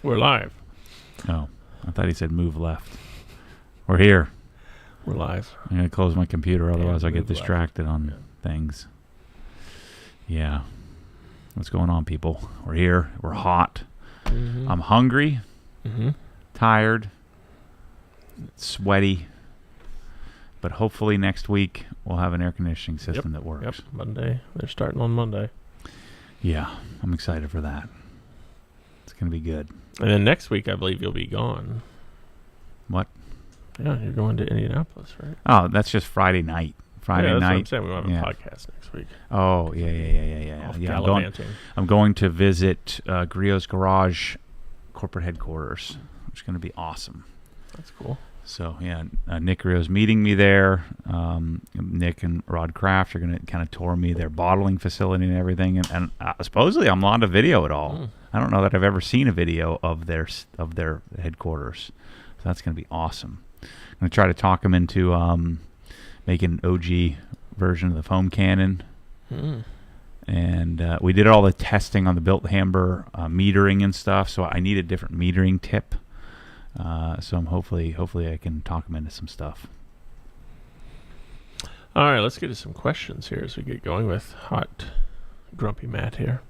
We're live. Oh, I thought he said move left. We're here. We're live. I'm going to close my computer, otherwise I get move left. distracted on things. Yeah. What's going on, people? We're here. We're hot. Mm-hmm. I'm hungry, Mm-hmm. tired, sweaty. But hopefully next week we'll have an air conditioning system that works. Yep. Monday. They're starting on Monday. Yeah, I'm excited for that. It's going to be good. And then next week, I believe you'll be gone. What? Yeah, you're going to Indianapolis, right? Oh, that's just Friday night. Friday that's night. what I'm saying. We won't have a podcast next week. Oh, yeah. Off Yeah, gallivanting. I'm going to visit Griot's Garage corporate headquarters, which is going to be awesome. That's cool. So, yeah, Nick Griot's meeting me there. Nick and Rod Kraft are going to kind of tour me their bottling facility and everything. And supposedly I'm on to video at all. I don't know that I've ever seen a video of their headquarters. So that's going to be awesome. I'm going to try to talk them into making an OG version of the foam cannon. And we did all the testing on the Bilt-Hamber metering and stuff, so I need a different metering tip. So I'm hopefully I can talk them into some stuff. All right, let's get to some questions here as we get going with hot, grumpy Matt here.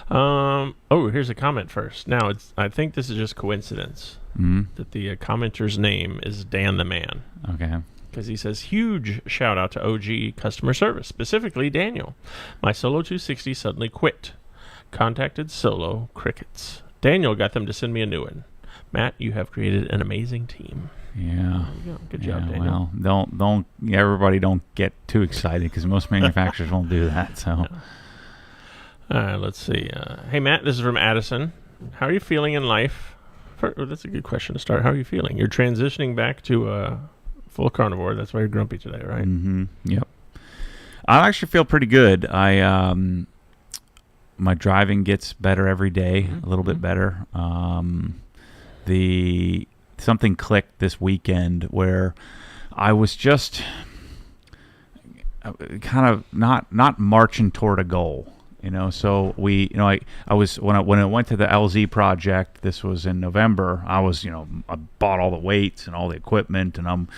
Here's a comment first. Now, I think this is just coincidence that the commenter's name is Dan the Man. Okay. Because he says, huge shout out to OG customer service, specifically Daniel. My Solo 260 suddenly quit. Contacted Solo Crickets. Daniel got them to send me a new one. Matt, you have created an amazing team. Yeah. There you go. Good job, Daniel. Well, everybody don't get too excited because most manufacturers won't do that. So. No. All right, let's see. Hey, Matt, this is from Addison. How are you feeling in life? That's a good question to start. How are you feeling? You're transitioning back to full carnivore. That's why you're grumpy today, right? Mm-hmm. Yep. I actually feel pretty good. My driving gets better every day, a little bit better. Something clicked this weekend where I was just kind of not marching toward a goal. So I was when I went to the LZ project. This was in November. I bought all the weights and all the equipment, and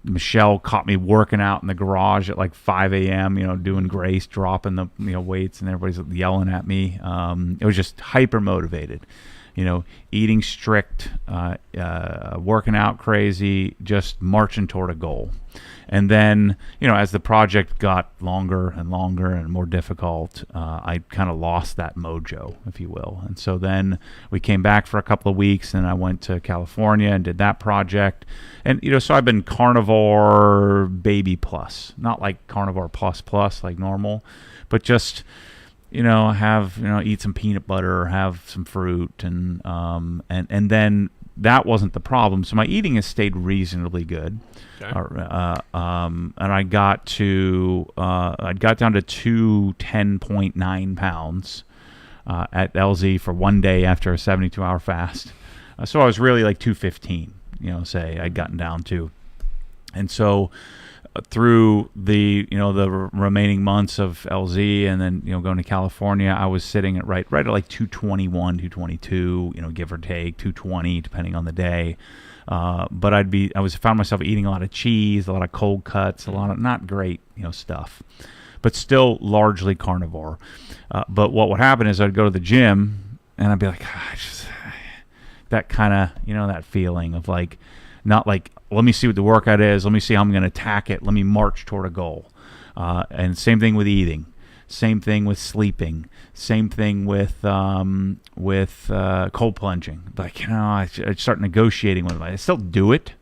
Michelle caught me working out in the garage at like 5 a.m. Doing grace, dropping the weights, and everybody's yelling at me. It was just hyper motivated. Eating strict, working out crazy, just marching toward a goal. And then, as the project got longer and longer and more difficult, I kind of lost that mojo, if you will. And so then we came back for a couple of weeks, and I went to California and did that project. And, so I've been carnivore baby plus, not like carnivore plus like normal, but just... eat some peanut butter, or have some fruit, and then that wasn't the problem. So my eating has stayed reasonably good. Okay. And I got down to 210.9 pounds at LZ for one day after a 72-hour fast. So I was really like 215. Say I'd gotten down to, and so. Through the remaining months of LZ and then going to California, I was sitting at right at like 221, 222, give or take 220 depending on the day. But I found myself eating a lot of cheese, a lot of cold cuts, a lot of not great stuff, but still largely carnivore. But what would happen is I'd go to the gym and I'd be like, that kind of that feeling of like not like. Let me see what the workout is. Let me see how I'm going to attack it. Let me march toward a goal. And same thing with eating. Same thing with sleeping. Same thing with cold plunging. Like, I start negotiating with myself. I still do it,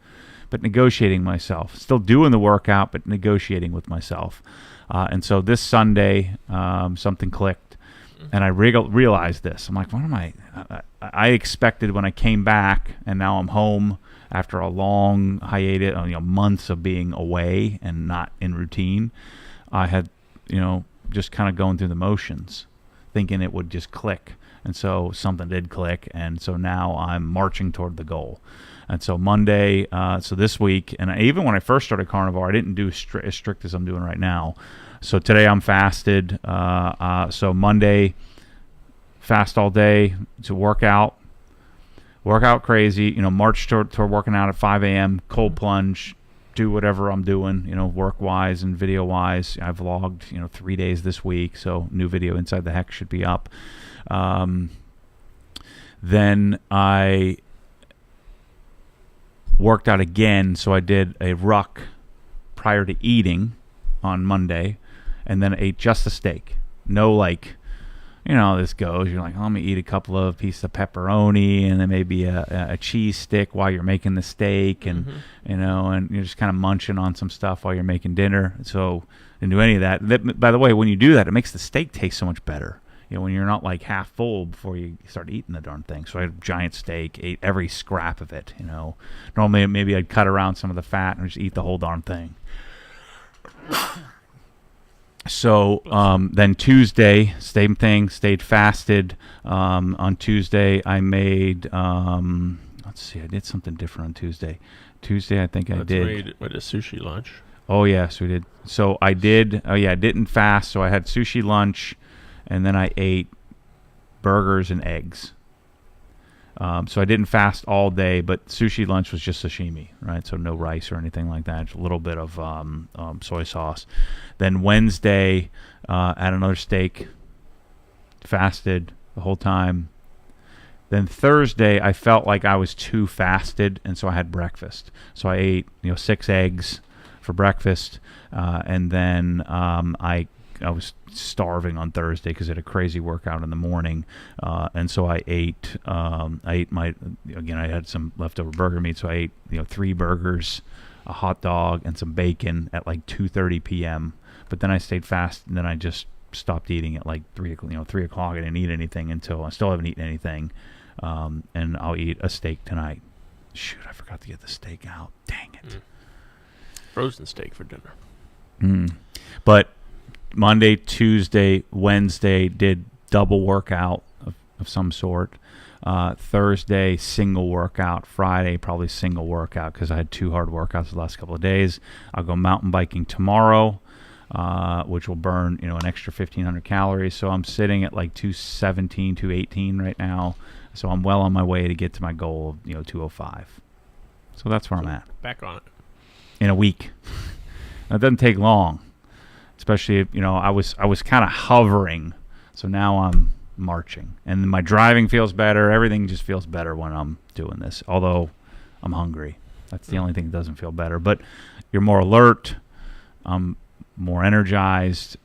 but negotiating myself. Still doing the workout, but negotiating with myself. And so this Sunday, something clicked. And I realized this. I'm like, what am I? I expected when I came back, and now I'm home after a long hiatus, months of being away and not in routine. I had, just kind of going through the motions, thinking it would just click. And so something did click, and so now I'm marching toward the goal. And so Monday, so this week, and even when I first started carnivore, I didn't do as strict as I'm doing right now. So today I'm fasted. So Monday, fast all day to work out crazy, march toward working out at 5 a.m., cold plunge, do whatever I'm doing, work-wise and video-wise. I vlogged, 3 days this week, so new video Inside the Hex should be up. Then I worked out again, so I did a ruck prior to eating on Monday, and then ate just a steak. No, how this goes. You're like, I'm going to eat a couple of pieces of pepperoni and then maybe a cheese stick while you're making the steak, and and you're just kind of munching on some stuff while you're making dinner. So didn't do any of that. By the way, when you do that, it makes the steak taste so much better. When you're not half full before you start eating the darn thing. So I had a giant steak, ate every scrap of it. Normally maybe I'd cut around some of the fat and just eat the whole darn thing. So then Tuesday, same thing, stayed fasted. On Tuesday, I made, let's see, I did something different on Tuesday. I think I did. With a sushi lunch. Oh, yes, we did. So I didn't fast. So I had sushi lunch, and then I ate burgers and eggs. So I didn't fast all day, but sushi lunch was just sashimi, right? So no rice or anything like that. Just a little bit of soy sauce. Then Wednesday, had another steak, fasted the whole time. Then Thursday, I felt like I was too fasted, and so I had breakfast. So I ate 6 eggs for breakfast, and then I was starving on Thursday because I had a crazy workout in the morning, and so I ate I had some leftover burger meat, so I ate 3 burgers, a hot dog, and some bacon at 2:30 p.m. But then I stayed fast, and then I just stopped eating at 3 o'clock. I didn't eat anything until I still haven't eaten anything, and I'll eat a steak tonight. Shoot, I forgot to get the steak out. Dang it. Frozen steak for dinner. But Monday, Tuesday, Wednesday did double workout of some sort. Thursday, single workout. Friday, probably single workout because I had 2 hard workouts the last couple of days. I'll go mountain biking tomorrow, which will burn an extra 1,500 calories. So I'm sitting at 217, 218 right now. So I'm well on my way to get to my goal of 205. So that's where I'm at. Back on it. In a week. It doesn't take long. Especially, I was kind of hovering, so now I'm marching, and my driving feels better. Everything just feels better when I'm doing this. Although I'm hungry, that's the only thing that doesn't feel better. But you're more alert, I'm more energized,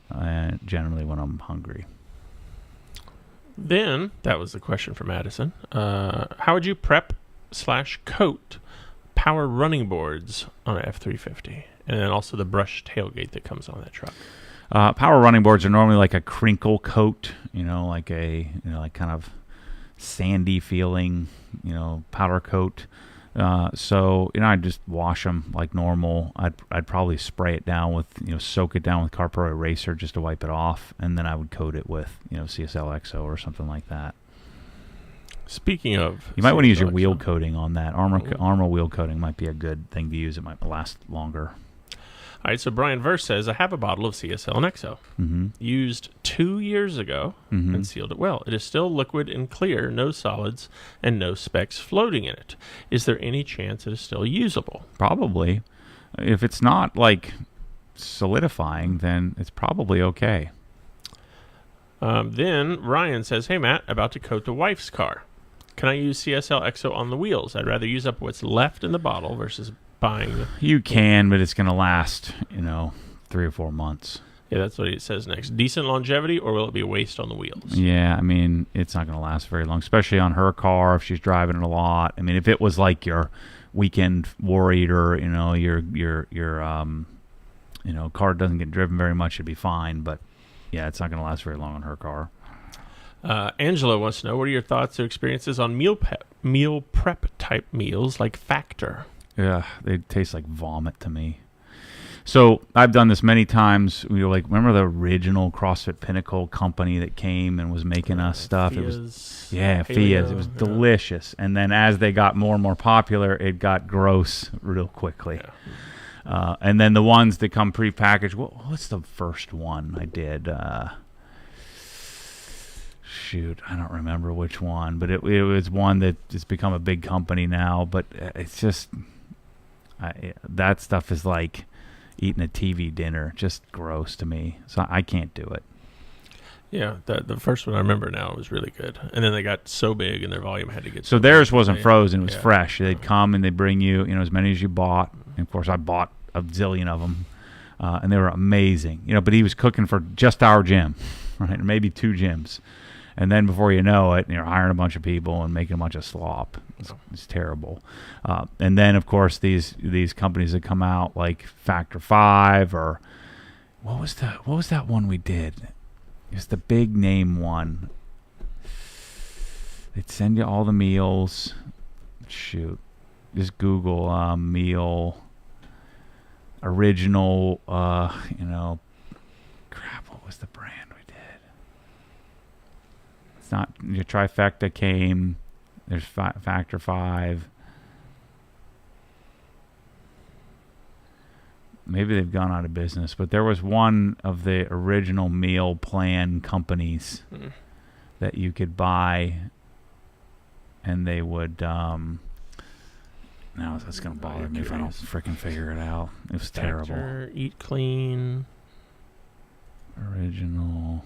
generally when I'm hungry. Then that was the question from Addison. How would you prep/coat power running boards on an F-350? And then also the brushed tailgate that comes on that truck. Power running boards are normally like a crinkle coat, like kind of sandy feeling, powder coat. So I'd just wash them like normal. I'd probably spray it down with, soak it down with CarPro Eraser just to wipe it off, and then I would coat it with, CSL XO or something like that. Speaking of, you might want to use your wheel coating on that. Armor wheel coating might be a good thing to use. It might last longer. All right, so Brian Verse says, I have a bottle of CSL and XO. Used 2 years ago and sealed it well. It is still liquid and clear, no solids, and no specks floating in it. Is there any chance it is still usable? Probably. If it's not, solidifying, then it's probably okay. Then Ryan says, hey, Matt, about to coat the wife's car. Can I use CSL XO on the wheels? I'd rather use up what's left in the bottle versus buying. You can, but it's going to last, 3 or 4 months. Yeah, that's what it says next. Decent longevity, or will it be a waste on the wheels? Yeah, it's not going to last very long, especially on her car if she's driving it a lot. If it was like your weekend war eater, your car doesn't get driven very much, it'd be fine. But yeah, it's not going to last very long on her car. Angela wants to know, what are your thoughts or experiences on meal prep type meals like Factor? Yeah, they taste like vomit to me. So I've done this many times. Remember the original CrossFit Pinnacle company that came and was making us stuff? Fias, it was Fias. It was delicious. And then as they got more and more popular, it got gross real quickly. Yeah. And then the ones that come prepackaged. What's the first one I did? shoot, I don't remember which one, but it was one that has become a big company now. But it's just that stuff is like eating a TV dinner, just gross to me. So I can't do it. Yeah, the first one I remember now was really good, and then they got so big and their volume had to get. So theirs wasn't frozen; it was yeah. fresh. They'd come and they'd bring you, as many as you bought. And of course, I bought a zillion of them, and they were amazing. But he was cooking for just our gym, right? Maybe 2 gyms, and then before you know it, you're hiring a bunch of people and making a bunch of slop. It's terrible. And then, of course, these companies that come out like Factor 5 or what was that one we did? It's the big name one. They'd send you all the meals. Shoot. Just Google meal original, crap, what was the brand we did? It's not, your Trifecta came. There's Factor 5. Maybe they've gone out of business, but there was one of the original meal plan companies that you could buy, and they would. Now that's going to bother me if I don't freaking figure it out. It was terrible. Eat Clean. Original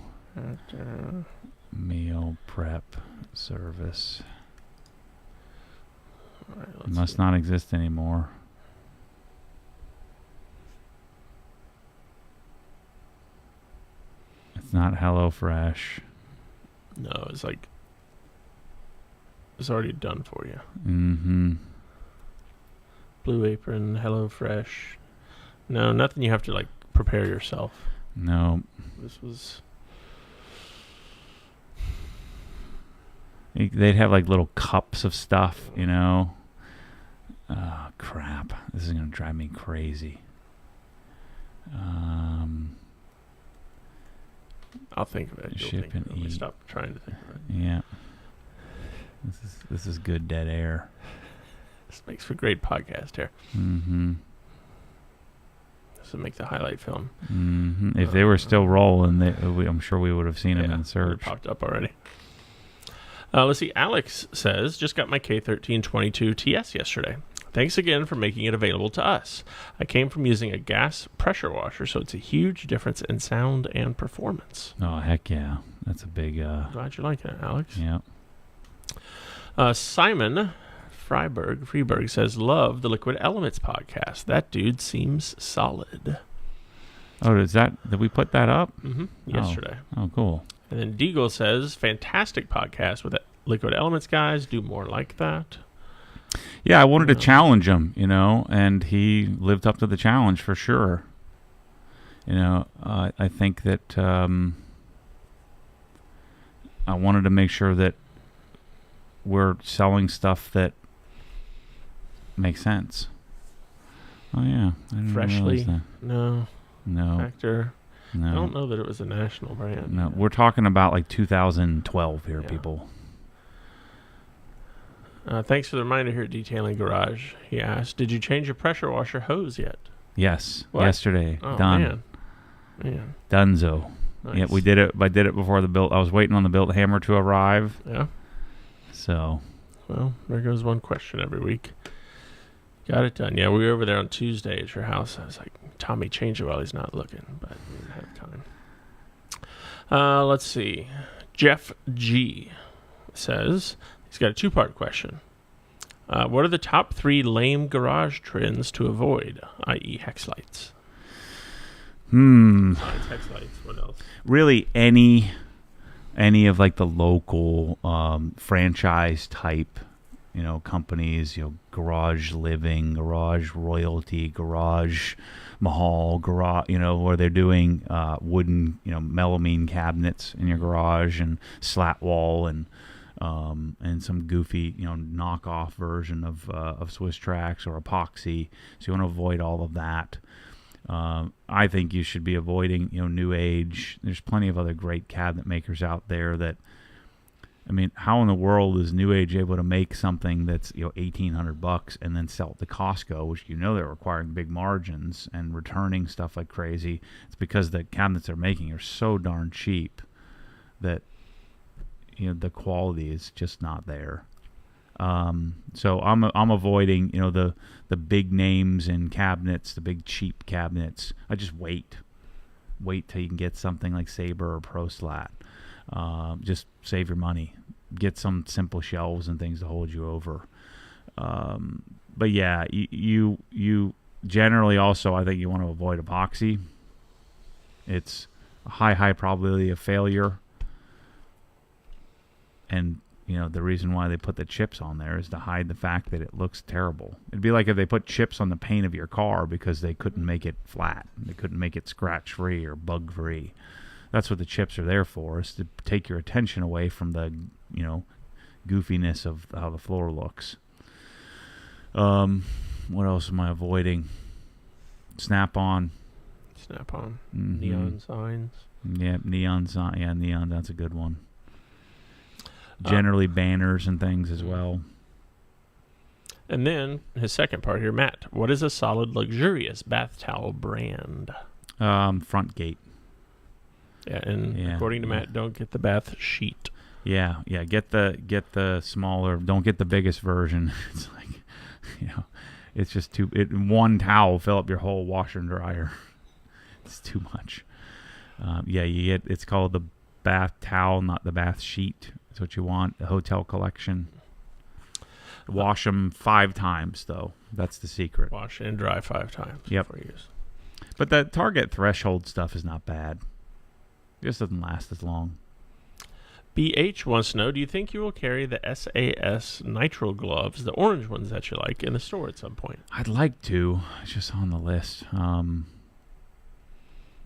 meal prep service. All right, it must not exist anymore. It's not HelloFresh. No, it's like it's already done for you. Mm-hmm. Blue Apron, HelloFresh. No, nothing you have to like prepare yourself. No. This was. They'd have like little cups of stuff, Oh, crap. This is going to drive me crazy. I'll think of it. Ship and eat. Stop trying to think of it. Yeah. This is good dead air. This makes for great podcast here. Mm-hmm. This would make the highlight film. Mm-hmm. If they were still rolling, I'm sure we would have seen them in search. Popped up already. Let's see. Alex says, just got my K1322 TS yesterday. Thanks again for making it available to us. I came from using a gas pressure washer, so it's a huge difference in sound and performance. Oh, heck yeah. That's a big... Glad you like it, Alex. Yeah. Simon Freeberg says, love the Liquid Elements podcast. That dude seems solid. Oh, did we put that up? Mm-hmm. Yesterday. Oh, cool. And then Deagle says, fantastic podcast with the Liquid Elements guys. Do more like that. Yeah, I wanted to challenge him, and he lived up to the challenge for sure. I think that I wanted to make sure that we're selling stuff that makes sense. Oh, yeah. I didn't Freshly? realize that. No. Factor? No. I don't know that it was a national brand. No, we're talking about like 2012 here, people. Thanks for the reminder here at Detailing Garage. He asked, did you change your pressure washer hose yet? Yes, what? yesterday. Oh, done. Man. Dunzo. Nice. Yeah, we did it. I did it before the Bilt. I was waiting on the Bilt-Hamber to arrive. Yeah. So. Well, there goes one question every week. Got it done. Yeah, we were over there on Tuesday at your house. I was like, Tommy, change it while he's not looking, but we didn't have time. Let's see. Jeff G says he's got a 2-part question. What are the top 3 lame garage trends to avoid, i.e. hex lights? Besides hex lights, what else? Really, any of like the local franchise type, companies, Garage Living, Garage Royalty, Garage Mahal, Garage, where they're doing wooden, melamine cabinets in your garage and slat wall and some goofy, knockoff version of Swiss Trax or epoxy. So you want to avoid all of that. I think you should be avoiding, New Age. There's plenty of other great cabinet makers out there that, how in the world is New Age able to make something that's, $1,800 and then sell it to Costco, which they're requiring big margins and returning stuff like crazy? It's because the cabinets they're making are so darn cheap that, the quality is just not there. So I'm avoiding the big names in cabinets, the big cheap cabinets. I just wait till you can get something like Sabre or ProSlat. Just save your money. Get some simple shelves and things to hold you over. But yeah, you generally also, I think you want to avoid epoxy. It's a high probability of failure. And, the reason why they put the chips on there is to hide the fact that it looks terrible. It'd be like if they put chips on the paint of your car because they couldn't make it flat. They couldn't make it scratch-free or bug-free. That's what the chips are there for, is to take your attention away from the, goofiness of how the floor looks. What else am I avoiding? Snap-on. Mm-hmm. Neon signs. Yeah, neon sign. Yeah, neon. That's a good one. Generally, banners and things as well. And then his second part here, Matt. What is a solid, luxurious bath towel brand? Front Gate. Yeah, and according to Matt, don't get the bath sheet. Yeah. Get the smaller. Don't get the biggest version. It's like, it's just one towel fill up your whole washer and dryer. It's too much. It's called the bath towel, not the bath sheet. That's what you want. The hotel collection. Wash them 5 times, though. That's the secret. Wash and dry 5 times. Yep. Before you use. But the Target threshold stuff is not bad. It just doesn't last as long. BH wants to know, do you think you will carry the SAS nitrile gloves, the orange ones that you like, in the store at some point? I'd like to. It's just on the list.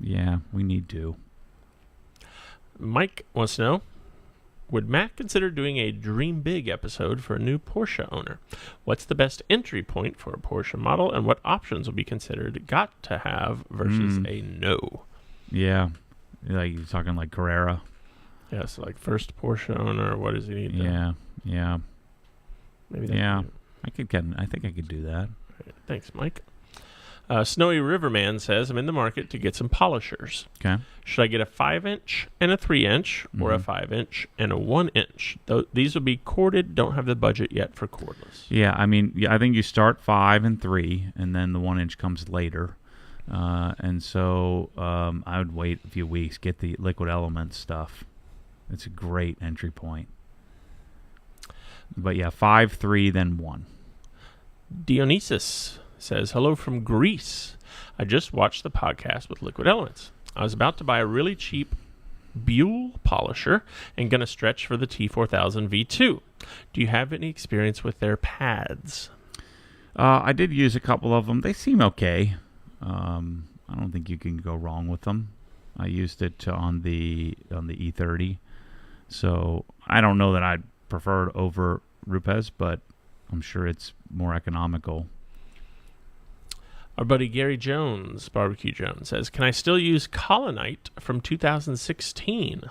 Yeah, we need to. Mike wants to know, would Matt consider doing a Dream Big episode for a new Porsche owner? What's the best entry point for a Porsche model, and what options will be considered got to have versus a no? Yeah. Like you're talking like Carrera. Yeah, so like first Porsche owner, what does he need? Yeah. Maybe I think I could do that. Right, thanks, Mike. Snowy Riverman says, I'm in the market to get some polishers. Okay. Should I get a 5-inch and a 3-inch, or a 5-inch and a 1-inch? These will be corded. Don't have the budget yet for cordless. Yeah, I think you start 5 and 3, and then the 1-inch comes later. And so I would wait a few weeks, get the Liquid Elements stuff. It's a great entry point. But yeah, 5, 3, then 1. Dionysus says, hello from Greece. I just watched the podcast with Liquid Elements. I was about to buy a really cheap Buell polisher and going to stretch for the T4000 V2. Do you have any experience with their pads? I did use a couple of them. They seem okay. I don't think you can go wrong with them. I used it on the E30. So I don't know that I'd prefer it over Rupes, but I'm sure it's more economical. Our buddy Gary Jones, Barbecue Jones, says, can I still use Colonite from 2016?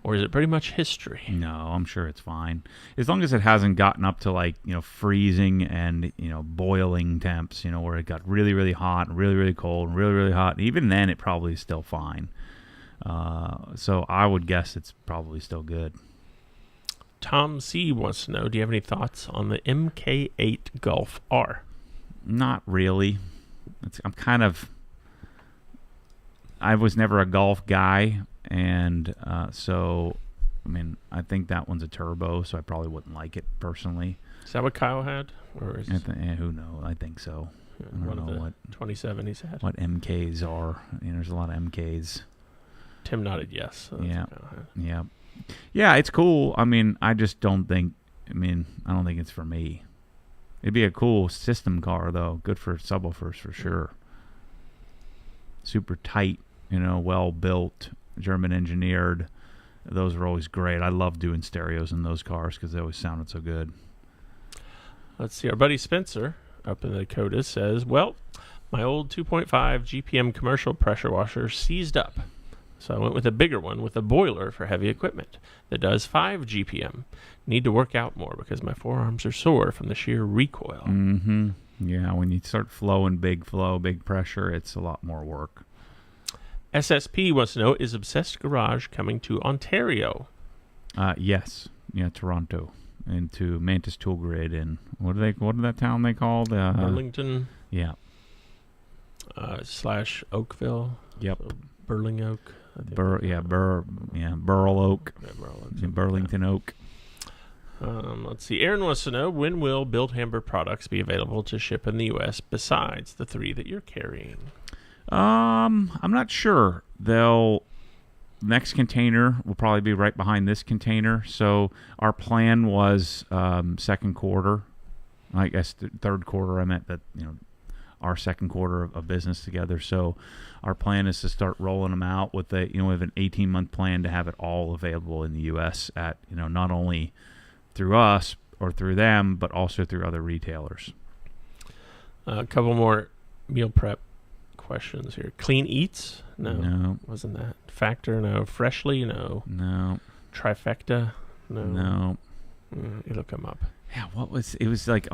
Or is it pretty much history? No, I'm sure it's fine. As long as it hasn't gotten up to freezing and, boiling temps, where it got really, really hot and really, really cold and really, really hot. Even then, it probably is still fine. So I would guess it's probably still good. Tom C. wants to know, do you have any thoughts on the MK8 Golf R? Not really. I was never a golf guy, and so, I think that one's a turbo, so I probably wouldn't like it personally. Is that what Kyle had? Or is who knows? I think so. I don't know what 27 he's had. What MKs are. There's a lot of MKs. Tim nodded yes. So Yeah, it's cool. I just don't think, I don't think it's for me. It'd be a cool system car, though. Good for subwoofers, for sure. Super tight, well built, German engineered. Those are always great. I love doing stereos in those cars because they always sounded so good. Let's see. Our buddy Spencer up in the Dakota says, well, my old 2.5 GPM commercial pressure washer seized up. So I went with a bigger one with a boiler for heavy equipment that does 5 GPM. Need to work out more because my forearms are sore from the sheer recoil. Mm-hmm. Yeah, when you start flowing big flow, big pressure, it's a lot more work. SSP wants to know, is Obsessed Garage coming to Ontario? Yes. Yeah, Toronto, into Mantis Tool Grid, and what did that town they called? Burlington Yeah. / Oakville. Yep. So Burling Oak. I think. Burl Oak. Yeah, Burlington. Burlington Oak. Let's see. Aaron wants to know, when will Bilt-Hamber products be available to ship in the U.S. besides the 3 that you're carrying? I'm not sure. Next container will probably be right behind this container. So our plan was second quarter. I guess third quarter. I meant that our second quarter of business together. So our plan is to start rolling them out with we have an 18-month plan to have it all available in the U.S. at not only through us or through them, but also through other retailers. A couple more meal prep questions here. Clean Eats? No. Wasn't that. Factor? No. Freshly? No. No. Trifecta? No. No. You look them up. Yeah, it was like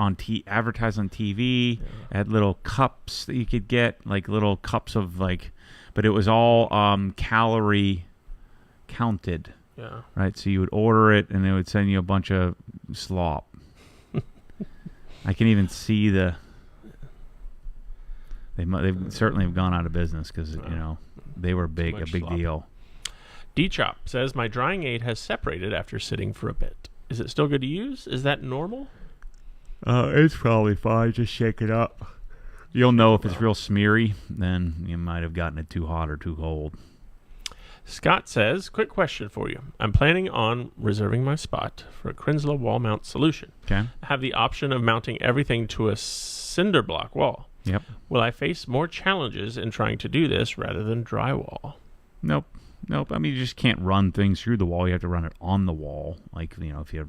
advertised on TV. Yeah. It had little cups that you could get, like little cups of but it was all calorie counted. Yeah. Right, so you would order it, and they would send you a bunch of slop. I can even see they certainly have gone out of business because they were a big slop. deal. D-Chop says, my drying aid has separated after sitting for a bit. Is it still good to use? Is that normal? It's probably fine. Just shake it up. You'll know if it's real smeary, then you might have gotten it too hot or too cold. Scott says, quick question for you. I'm planning on reserving my spot for a Krinslow wall mount solution. Okay. I have the option of mounting everything to a cinder block wall. Yep. Will I face more challenges in trying to do this rather than drywall? Nope. I mean, you just can't run things through the wall. You have to run it on the wall, if you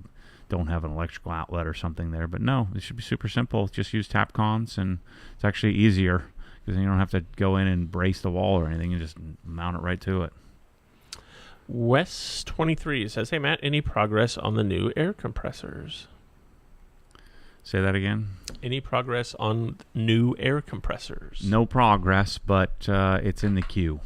don't have an electrical outlet or something there. But no, it should be super simple. Just use Tapcons, and it's actually easier because you don't have to go in and brace the wall or anything. You just mount it right to it. Wes23 says, hey, Matt, any progress on the new air compressors? Say that again? Any progress on new air compressors? No progress, but it's in the queue.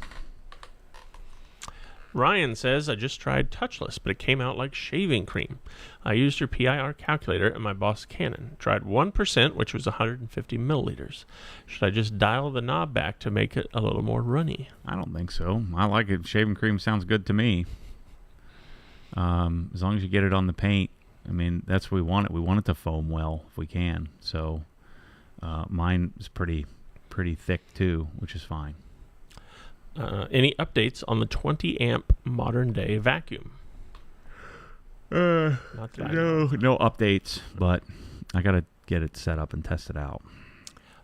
Ryan says, I just tried touchless, but it came out like shaving cream. I used your PIR calculator and my Boss Canon. Tried 1%, which was 150 milliliters. Should I just dial the knob back to make it a little more runny? I don't think so. I like it. Shaving cream sounds good to me. As long as you get it on the paint. I mean, that's what we want it. We want it to foam well if we can. So mine is pretty thick too, which is fine. Any updates on the 20 amp modern day vacuum? No updates, but I gotta get it set up and test it out.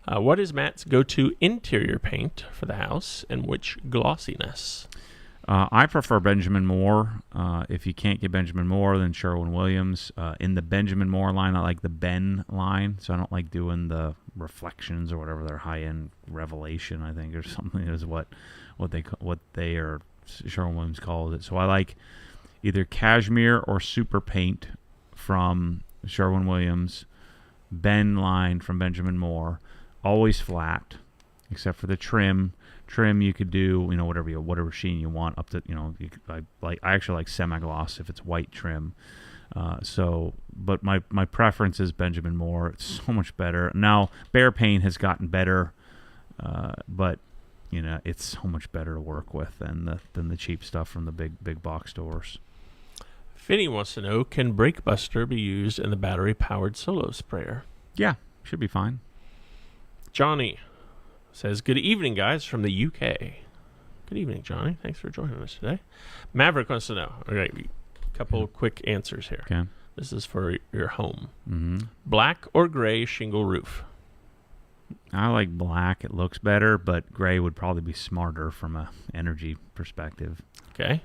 What is Matt's go-to interior paint for the house, and which glossiness? I prefer Benjamin Moore. If you can't get Benjamin Moore, then Sherwin-Williams. In the Benjamin Moore line, I like the Ben line, so I don't like doing the Reflections or whatever their high-end Revelation, I think, or something is what Sherwin-Williams calls it. So I like either Cashmere or Super Paint from Sherwin-Williams, Ben line from Benjamin Moore, always flat, except for the trim. Trim you could do whatever sheen you want up to I actually like semi-gloss if it's white trim. But my preference is Benjamin Moore. It's so much better now. Behr paint has gotten better, but it's so much better to work with than the cheap stuff from the big box stores. Finney wants to know, can Brake Buster be used in the battery powered solo sprayer? Yeah, should be fine. Johnny says, good evening, guys, from the UK. Good evening, Johnny. Thanks for joining us today. Maverick wants to know. All right, a couple quick answers here. Okay. This is for your home. Mm-hmm. Black or gray shingle roof? I like black. It looks better, but gray would probably be smarter from a energy perspective. Okay.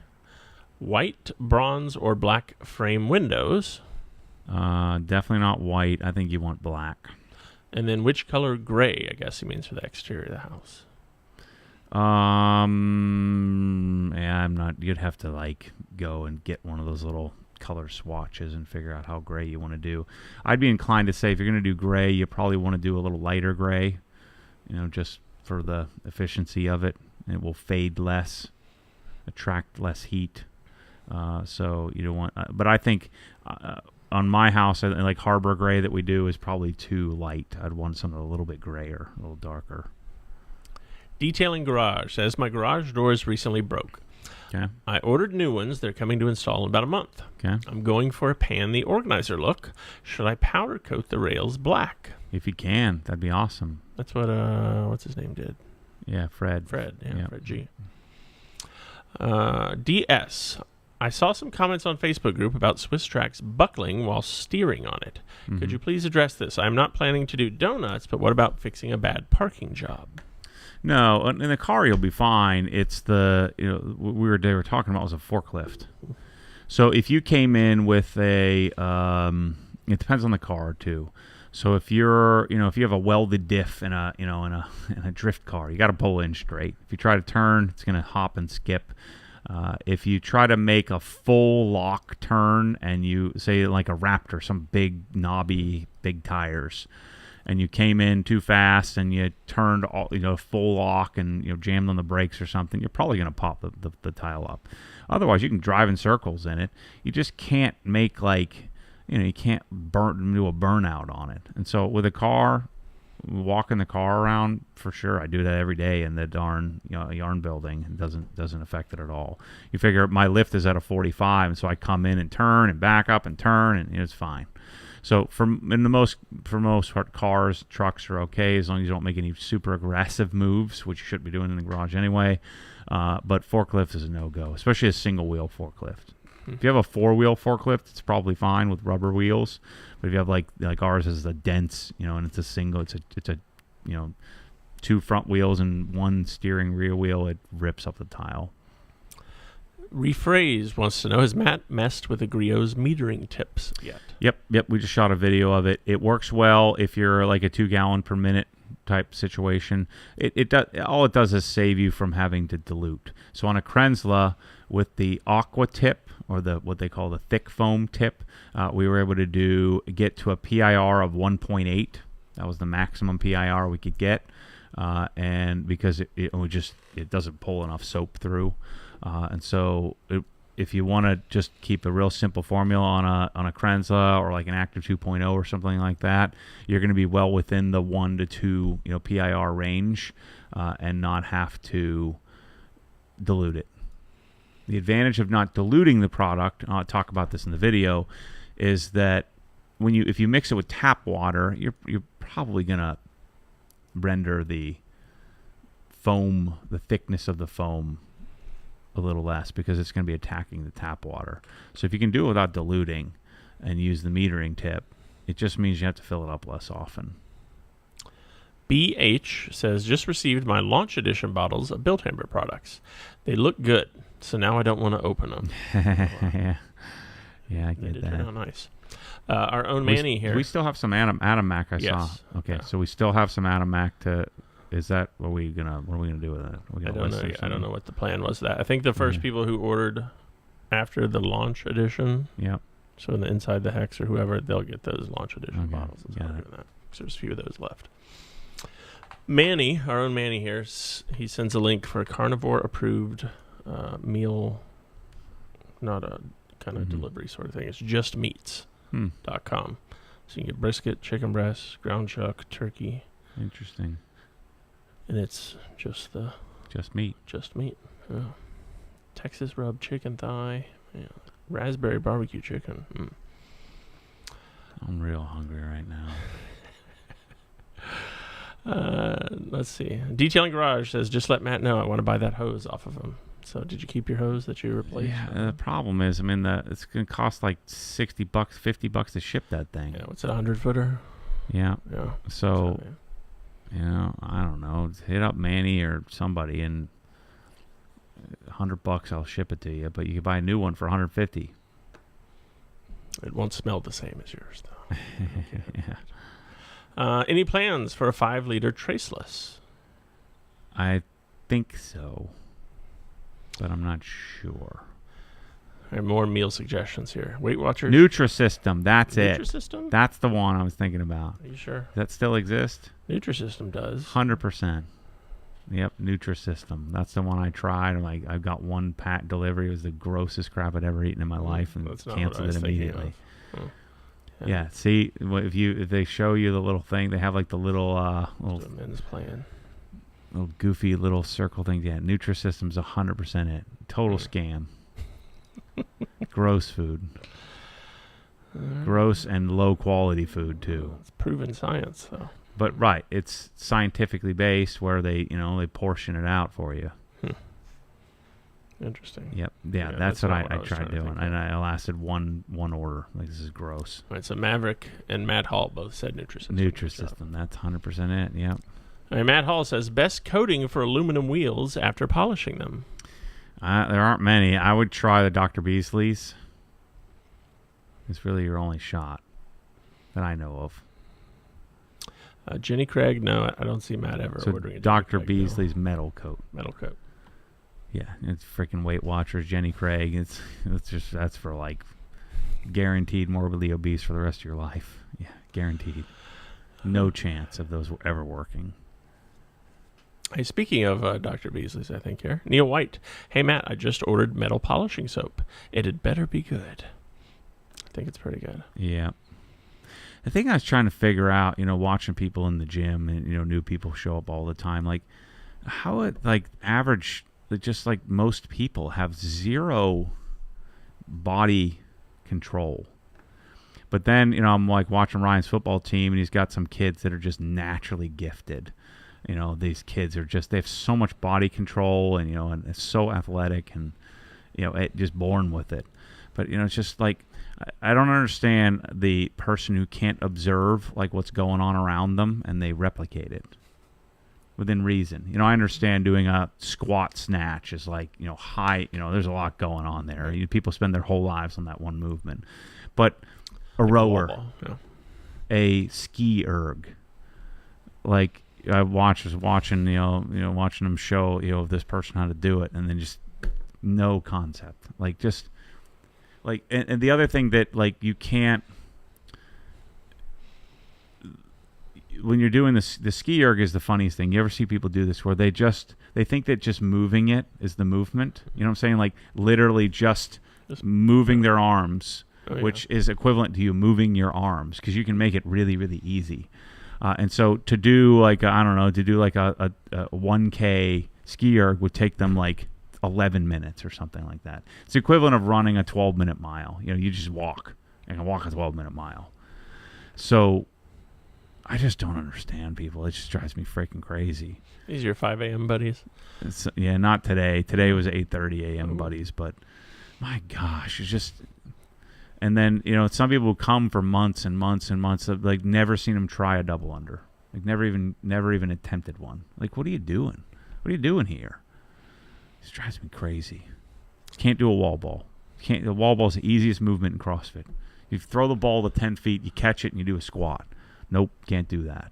White, bronze, or black frame windows? Definitely not white. I think you want black. And then which color gray, I guess he means, for the exterior of the house? Yeah, I'm not. You'd have to go and get one of those little color swatches and figure out how gray you want to do. I'd be inclined to say if you're going to do gray, you probably want to do a little lighter gray, just for the efficiency of it. It will fade less, attract less heat. So you don't want. But I think on my house, like Harbor Gray that we do is probably too light. I'd want something a little bit grayer, a little darker. Detailing Garage says, my garage doors recently broke. Okay. I ordered new ones. They're coming to install in about a month. Okay. I'm going for a pan the organizer look. Should I powder coat the rails black? If you can, that'd be awesome. That's what what's his name did. Yeah, Fred. Fred, yeah, Yep. Fred G. DS. I saw some comments on Facebook group about Swiss Tracks buckling while steering on it. Mm-hmm. Could you please address this? I'm not planning to do donuts, but what about fixing a bad parking job? No, in the car you'll be fine. It's the what they were talking about was a forklift. So if you came in with a, it depends on the car too. So if you're, if you have a welded diff in a, in a drift car, you got to pull in straight. If you try to turn, it's going to hop and skip. If you try to make a full lock turn and you say like a Raptor, some big knobby, big tires, and you came in too fast and you turned all, full lock and jammed on the brakes or something, you're probably going to pop the tile up. Otherwise, you can drive in circles in it. You just can't make you can't do a burnout on it. And so with a car, walking the car around, for sure, I do that every day in the darn yarn building. It doesn't affect it at all. You figure my lift is at a 45, and so I come in and turn and back up and turn, and it's fine. So for most part, cars, trucks are okay as long as you don't make any super aggressive moves, which you shouldn't be doing in the garage anyway. But forklift is a no-go, especially a single-wheel forklift. If you have a four-wheel forklift, it's probably fine with rubber wheels. But if you have like ours is a dense, and it's a single, it's a two front wheels and one steering rear wheel, it rips up the tile. Rephrase wants to know, has Matt messed with the Griot's metering tips yet? Yep. We just shot a video of it. It works well if you're like a 2 gallon per minute type situation. It does. All it does is save you from having to dilute. So on a Krenzla with the aqua tip, or what they call the thick foam tip, we were able to get to a PIR of 1.8. That was the maximum PIR we could get, and because it doesn't pull enough soap through. And so if you want to just keep a real simple formula on a Krenzla or like an Active 2.0 or something like that, you're going to be well within the 1 to 2 PIR range, and not have to dilute it. The advantage of not diluting the product, and I'll talk about this in the video, is that if you mix it with tap water, you're probably going to render the thickness of the foam a little less, because it's going to be attacking the tap water. So if you can do it without diluting and use the metering tip, it just means you have to fill it up less often. BH says, just received my launch edition bottles of Bilt-Hamber products. They look good, so now I don't want to open them. Yeah, I get that. Turn out nice. Our own Manny here. We still have some Atomac I saw. Okay, so we still have some Atomac to... Is that what are we gonna do with it? I don't know what the plan was. I think the first people who ordered after the launch edition, so in the inside the hex or whoever, they'll get those launch edition bottles. So there's a few of those left. Manny, our own Manny here, he sends a link for a carnivore approved meal, not a kind of delivery sort of thing. It's justmeats.com. So you can get brisket, chicken breast, ground chuck, turkey. Interesting. And it's just meat. Yeah. Texas rub chicken thigh. Yeah. Raspberry barbecue chicken. I'm real hungry right now. Let's see. Detailing Garage says, just let Matt know I want to buy that hose off of him. So did you keep your hose that you replaced? Yeah, the problem is, it's going to cost like $60, $50 to ship that thing. Yeah, what's it, 100-footer? Yeah. So... I don't know. Hit up Manny or somebody, and $100 I'll ship it to you. But you can buy a new one for $150. It won't smell the same as yours, though. Yeah. Any plans for a 5-liter traceless? I think so, but I'm not sure. And more meal suggestions here. Weight Watchers. Nutrisystem. That's it. Nutrisystem? That's the one I was thinking about. Are you sure? Does that still exist? Nutrisystem does. 100%. Yep, Nutrisystem. That's the one I tried. I'm like, I've got one pack delivery. It was the grossest crap I'd ever eaten in my life, and canceled it immediately. Yeah. See, if they show you the little thing, they have like the little men's plan, little goofy little circle thing. Yeah, Nutrisystem's 100% it. Total scam. Gross food. Gross and low quality food too. It's proven science, though. But right, it's scientifically based, where they they portion it out for you. Interesting. Yep. Yeah, that's what I tried doing, and I lasted one order. Like, this is gross. All right, so Maverick and Matt Hall both said Nutrisystem. Nutrisystem. That's 100% it. Yep. All right, Matt Hall says best coating for aluminum wheels after polishing them. There aren't many. I would try the Dr. Beasley's. It's really your only shot that I know of. Jenny Craig, no, I don't see Matt ever ordering a Dr. Beasley's metal coat. Metal coat. Yeah, it's freaking Weight Watchers, Jenny Craig. That's for like guaranteed morbidly obese for the rest of your life. Yeah, guaranteed. No chance of those ever working. Hey, speaking of Dr. Beasley's, I think here, Neil White. Hey Matt, I just ordered metal polishing soap. It had better be good. I think it's pretty good. Yeah. The thing I was trying to figure out, watching people in the gym and new people show up all the time, like how average. Just like most people have zero body control. But then, I'm like watching Ryan's football team, and he's got some kids that are just naturally gifted. These kids are they have so much body control, and, and it's so athletic, and, just born with it. But, it's just like, I don't understand the person who can't observe like what's going on around them and they replicate it. Within reason. I understand doing a squat snatch is like, high, there's a lot going on there. People spend their whole lives on that one movement. But a rower, a ski erg, like I was watching them show, this person how to do it, and then just no concept. Like, just like, and the other thing that, like, you can't, when you're doing this, the ski erg is the funniest thing. You ever see people do this where they think that just moving it is the movement? You know what I'm saying? Like, literally just moving their arms, which is equivalent to you moving your arms, because you can make it really, really easy. And so to do like, a 1K ski erg would take them like 11 minutes or something like that. It's the equivalent of running a 12-minute mile. You just walk and walk a 12-minute mile. So I just don't understand people. It just drives me freaking crazy. These are your 5 a.m. buddies? Not today. Today was 8:30 a.m. buddies, but my gosh, it's just... And then, some people come for months and months and months of, like, never seen them try a double under. Like, never even attempted one. Like, what are you doing? What are you doing here? It drives me crazy. Can't do a wall ball. The wall ball is the easiest movement in CrossFit. You throw the ball to 10 feet, you catch it, and you do a squat. Nope, can't do that.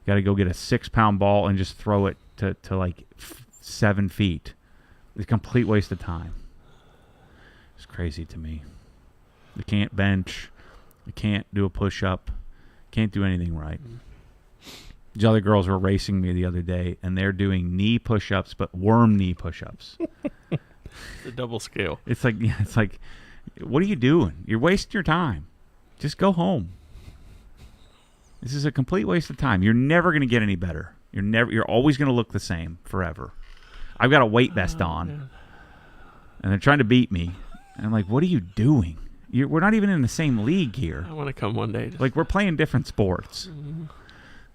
Got to go get a 6-pound ball and just throw it to like 7 feet. It's a complete waste of time. It's crazy to me. You can't bench. You can't do a push-up. Can't do anything right. These other girls were racing me the other day, and they're doing knee push-ups, but worm knee push-ups. The double scale. It's like, what are you doing? You're wasting your time. Just go home. This is a complete waste of time. You're never going to get any better. You're always going to look the same forever. I've got a weight vest on, and they're trying to beat me. And I'm like, what are you doing? We're not even in the same league here. I want to come one day. Like, we're playing different sports.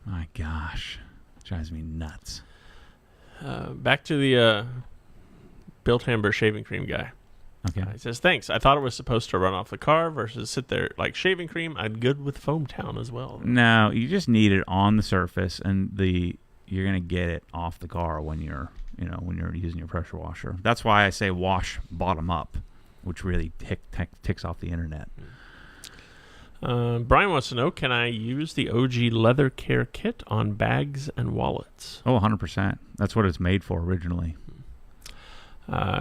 My gosh. It drives me nuts. Back to the Bilt-Hamber shaving cream guy. Okay. He says, thanks. I thought it was supposed to run off the car versus sit there like shaving cream. I'm good with Foam Town as well. No, you just need it on the surface, and you're going to get it off the car when you're using your pressure washer. That's why I say wash bottom up, which really ticks off the internet. Brian wants to know, can I use the OG leather care kit on bags and wallets? Oh, 100%. That's what it's made for originally.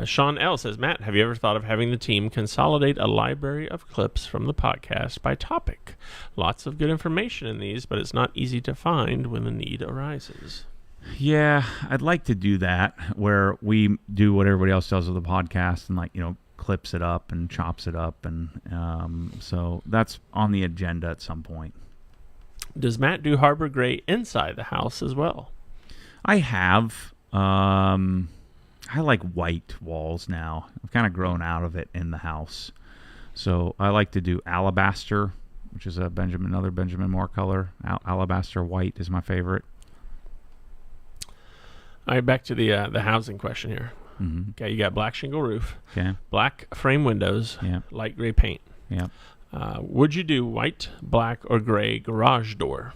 Sean L. says, Matt, have you ever thought of having the team consolidate a library of clips from the podcast by topic? Lots of good information in these, but it's not easy to find when the need arises. Yeah, I'd like to do that where we do what everybody else does with the podcast and clips it up and chops it up, and so that's on the agenda at some point. Does Matt do Harbor Gray inside the house as well? I have. I like white walls now. I've kind of grown out of it in the house. So I like to do alabaster, which is another Benjamin Moore color. Alabaster white is my favorite. All right, back to the housing question here. Mm-hmm. Okay, you got black shingle roof, Okay. black frame windows, Yeah. light gray paint. Yeah. Would you do white, black, or gray garage door?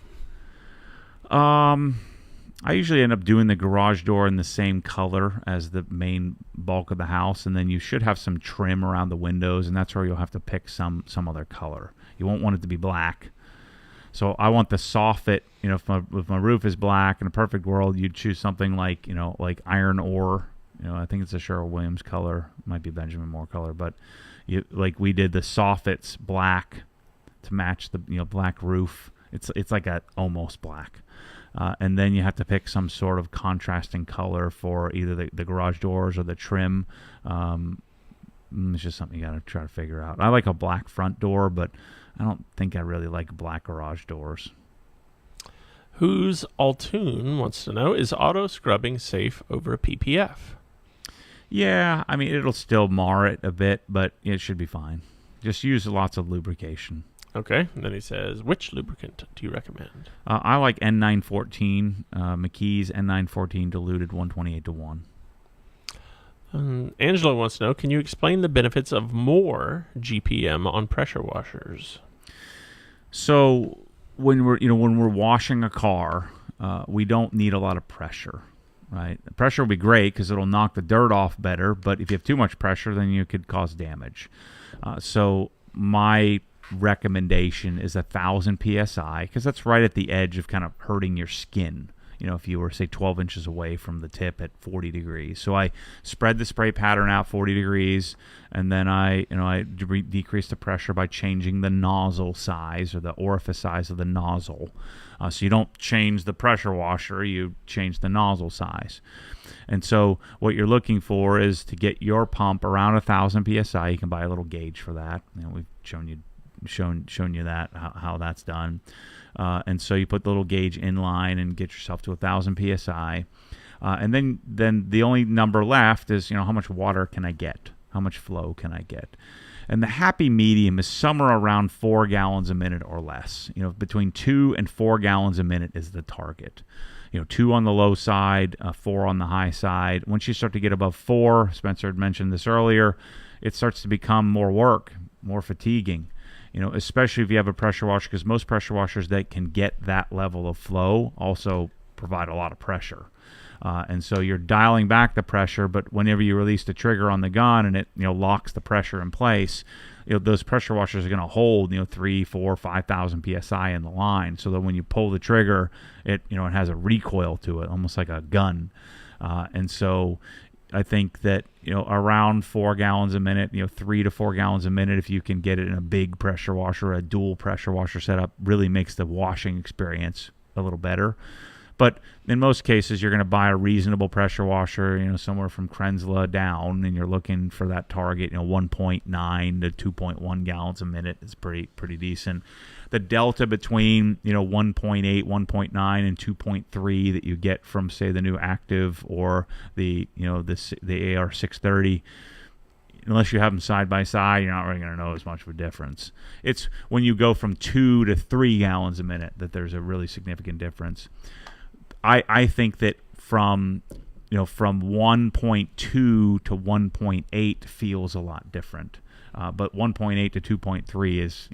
I usually end up doing the garage door in the same color as the main bulk of the house, and then you should have some trim around the windows, and that's where you'll have to pick some other color. You won't want it to be black. So I want the soffit. If my roof is black, in a perfect world, you'd choose something like iron ore. I think it's a Sherwin-Williams color, might be Benjamin Moore color, but we did the soffits black to match the black roof. It's like a almost black. And then you have to pick some sort of contrasting color for either the garage doors or the trim. It's just something you got to try to figure out. I like a black front door, but I don't think I really like black garage doors. Who's Altoon wants to know, is auto scrubbing safe over PPF? Yeah, I mean, it'll still mar it a bit, but it should be fine. Just use lots of lubrication. Okay, and then he says, which lubricant do you recommend? I like N914, McKee's N914 diluted 128 to 1. Angela wants to know, can you explain the benefits of more GPM on pressure washers? So when we're washing a car, we don't need a lot of pressure, right? The pressure will be great because it'll knock the dirt off better, but if you have too much pressure, then you could cause damage. So my recommendation is 1,000 psi, because that's right at the edge of kind of hurting your skin. If you were, say, 12 inches away from the tip at 40 degrees. So I spread the spray pattern out 40 degrees, and then I decrease the pressure by changing the nozzle size or the orifice size of the nozzle. So you don't change the pressure washer, you change the nozzle size. And so what you're looking for is to get your pump around 1,000 psi. You can buy a little gauge for that. We've shown you that how that's done. And so you put the little gauge in line and get yourself to 1,000 psi, and then the only number left is how much water can I get, how much flow can I get, and the happy medium is somewhere around 4 gallons a minute or less. Between 2 and 4 gallons a minute is the target. 2 on the low side, 4 on the high side. Once you start to get above 4, Spencer had mentioned this earlier, it starts to become more work, more fatiguing. Especially if you have a pressure washer, because most pressure washers that can get that level of flow also provide a lot of pressure. And so you're dialing back the pressure, but whenever you release the trigger on the gun and it locks the pressure in place, those pressure washers are going to hold 3, 4, 5,000 psi in the line, so that when you pull the trigger, it has a recoil to it, almost like a gun. And so I think that around 4 gallons a minute, 3 to 4 gallons a minute, if you can get it in a big pressure washer, a dual pressure washer setup, really makes the washing experience a little better. But in most cases, you're going to buy a reasonable pressure washer, somewhere from Krenzla down, and you're looking for that target, 1.9 to 2.1 gallons a minute is pretty decent. The delta between 1.8, 1.9, and 2.3 that you get from, say, the new Active or the AR630, unless you have them side by side, you're not really going to know as much of a difference. It's when you go from 2 to 3 gallons a minute that there's a really significant difference. I think that from 1.2 to 1.8 feels a lot different, but 1.8 to 2.3 is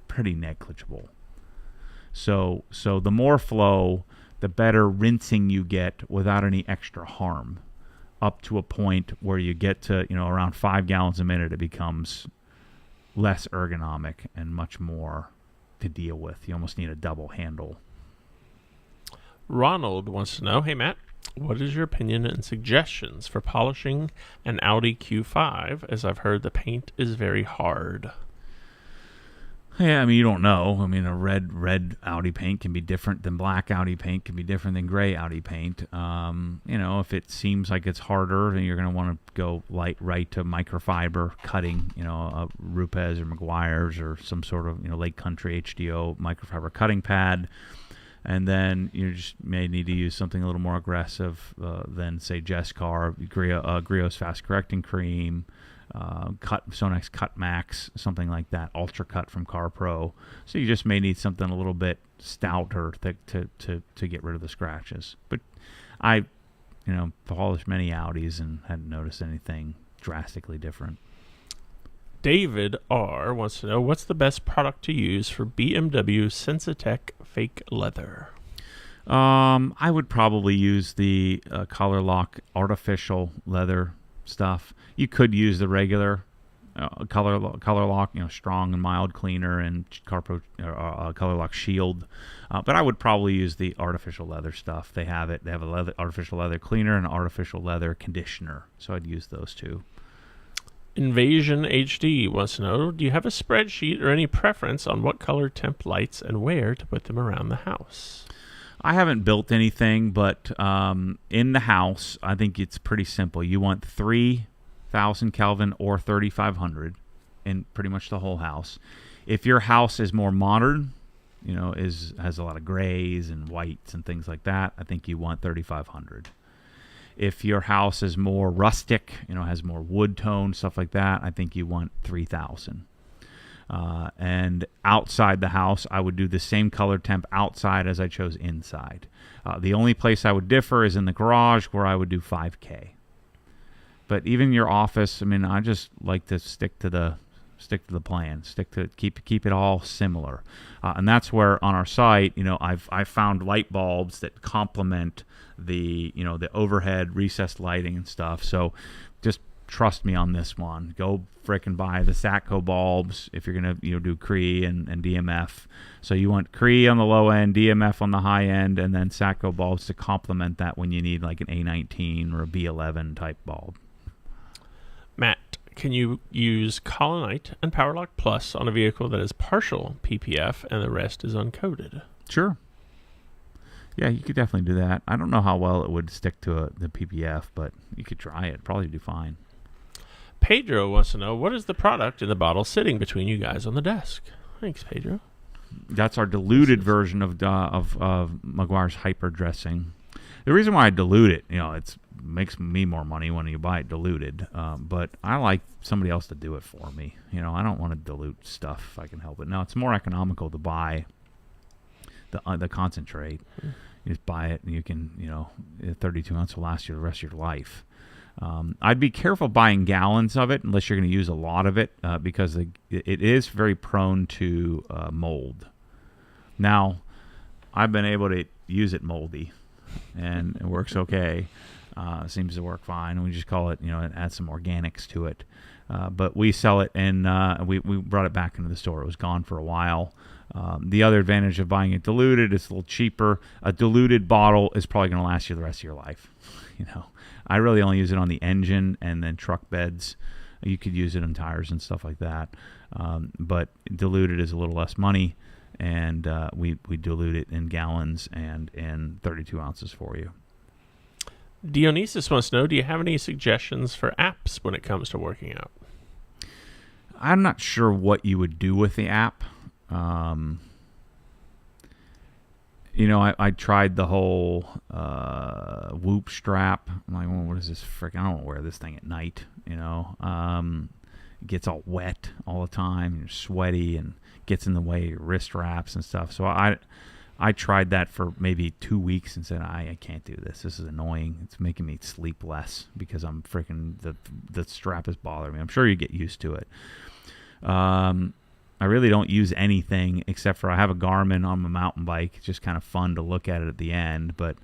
pretty negligible. So the more flow, the better rinsing you get without any extra harm, up to a point where you get to around 5 gallons a minute, it becomes less ergonomic and much more to deal with. You almost need a double handle. Ronald wants to know, hey Matt, what is your opinion and suggestions for polishing an Audi Q5, as I've heard the paint is very hard? Yeah, I mean, you don't know. I mean, a red Audi paint can be different than black Audi paint, can be different than gray Audi paint. If it seems like it's harder, then you're going to want to go right to microfiber cutting, a Rupes or Meguiar's or some sort of, Lake Country HDO microfiber cutting pad. And then you just may need to use something a little more aggressive than, say, Jescar, Griot's Fast Correcting Cream, Sonex Cut Max, something like that, Ultra Cut from CarPro. So you just may need something a little bit stouter to get rid of the scratches. But I, polished many Audis and hadn't noticed anything drastically different. David R. wants to know, what's the best product to use for BMW Sensitech fake leather? I would probably use the Color Lock artificial leather stuff. You could use the regular Color Lock, strong and mild cleaner, and CarPro Color Lock Shield. But I would probably use the artificial leather stuff. They have it. They have a artificial leather cleaner and an artificial leather conditioner. So I'd use those two. Invasion HD wants to know, do you have a spreadsheet or any preference on what color temp lights and where to put them around the house? I haven't built anything, but in the house, I think it's pretty simple. You want 3,000 Kelvin or 3,500 in pretty much the whole house. If your house is more modern, has a lot of grays and whites and things like that, I think you want 3,500. If your house is more rustic, has more wood tone, stuff like that, I think you want 3,000. And outside the house, I would do the same color temp outside as I chose inside. The only place I would differ is in the garage, where I would do 5K. But even your office, I just like to stick to the plan, keep it all similar. And that's where on our site, I've found light bulbs that complement the overhead recessed lighting and stuff. So just trust me on this one. Go frickin' buy the Satco bulbs if you're gonna do Cree and DMF. So you want Cree on the low end, DMF on the high end, and then Satco bulbs to complement that when you need like an A19 or a B11 type bulb. Matt, can you use Colonite and Powerlock Plus on a vehicle that is partial PPF and the rest is uncoded? Sure. Yeah, you could definitely do that. I don't know how well it would stick to the PPF, but you could try it. Probably do fine. Pedro wants to know, what is the product in the bottle sitting between you guys on the desk? Thanks, Pedro. That's our diluted version of Meguiar's Hyper Dressing. The reason why I dilute it, it makes me more money when you buy it diluted. But I like somebody else to do it for me. I don't want to dilute stuff if I can help it. Now, it's more economical to buy the concentrate. You just buy it, and you can, 32 ounce will last you the rest of your life. I'd be careful buying gallons of it unless you're going to use a lot of it, because it is very prone to mold. Now, I've been able to use it moldy, and it works okay. Seems to work fine. We just call it, and add some organics to it. But we sell it, and we brought it back into the store. It was gone for a while. The other advantage of buying it diluted, it's a little cheaper. A diluted bottle is probably going to last you the rest of your life. I really only use it on the engine and then truck beds. You could use it on tires and stuff like that. But diluted is a little less money, and we dilute it in gallons and in 32 ounces for you. Dionysus wants to know, do you have any suggestions for apps when it comes to working out? I'm not sure what you would do with the app. I tried the whole Whoop strap. I'm like, well, what is this I don't want to wear this thing at night. It gets all wet all the time. You're sweaty and gets in the way of your wrist wraps and stuff. So I tried that for maybe 2 weeks and said, I can't do this. This is annoying. It's making me sleep less because I'm freaking the strap is bothering me. I'm sure you get used to it. I really don't use anything except for I have a Garmin on my mountain bike. It's just kind of fun to look at it at the end. But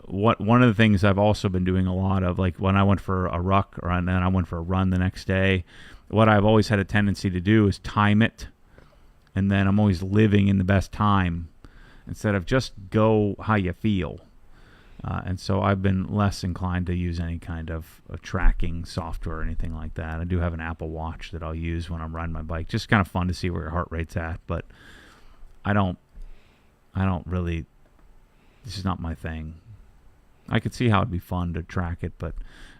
one of the things I've also been doing a lot of, like when I went for a ruck and then I went for a run the next day, what I've always had a tendency to do is time it. And then I'm always living in the best time instead of just go how you feel. And so I've been less inclined to use any kind of tracking software or anything like that. I do have an Apple Watch that I'll use when I'm riding my bike. Just kind of fun to see where your heart rate's at, but I don't really, this is not my thing. I could see how it'd be fun to track it, but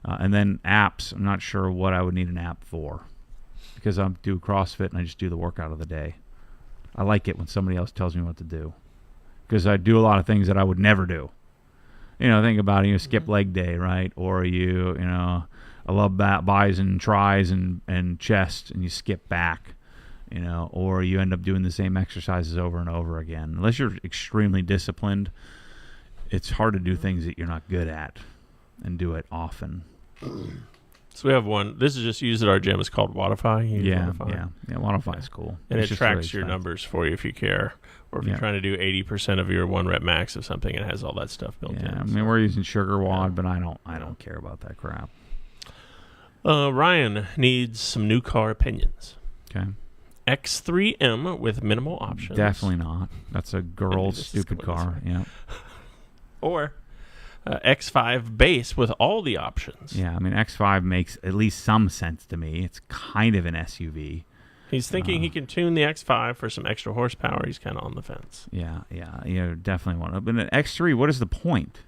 and then apps, I'm not sure what I would need an app for, because I do CrossFit and I just do the workout of the day. I like it when somebody else tells me what to do, because I do a lot of things that I would never do. Think about it. You skip leg day, right? Or I love buys and tries and chest, and you skip back, or you end up doing the same exercises over and over again. Unless you're extremely disciplined, it's hard to do things that you're not good at and do it often. So we have one. This is just used at our gym. It's called Watify. Yeah. Watify is cool. And it's it tracks your numbers for you if you care. Or if you're trying to do 80% of your 1 rep max of something, it has all that stuff built in. Yeah, I mean, we're using Sugar Wad, but I don't care about that crap. Ryan needs some new car opinions. Okay. X3M with minimal options. Definitely not. That's a girl's stupid car. Yeah. Or X5 base with all the options. Yeah, I mean, X5 makes at least some sense to me. It's kind of an SUV. He's thinking he can tune the X5 for some extra horsepower. He's kind of on the fence. Yeah, definitely want to. But an X3, what is the point?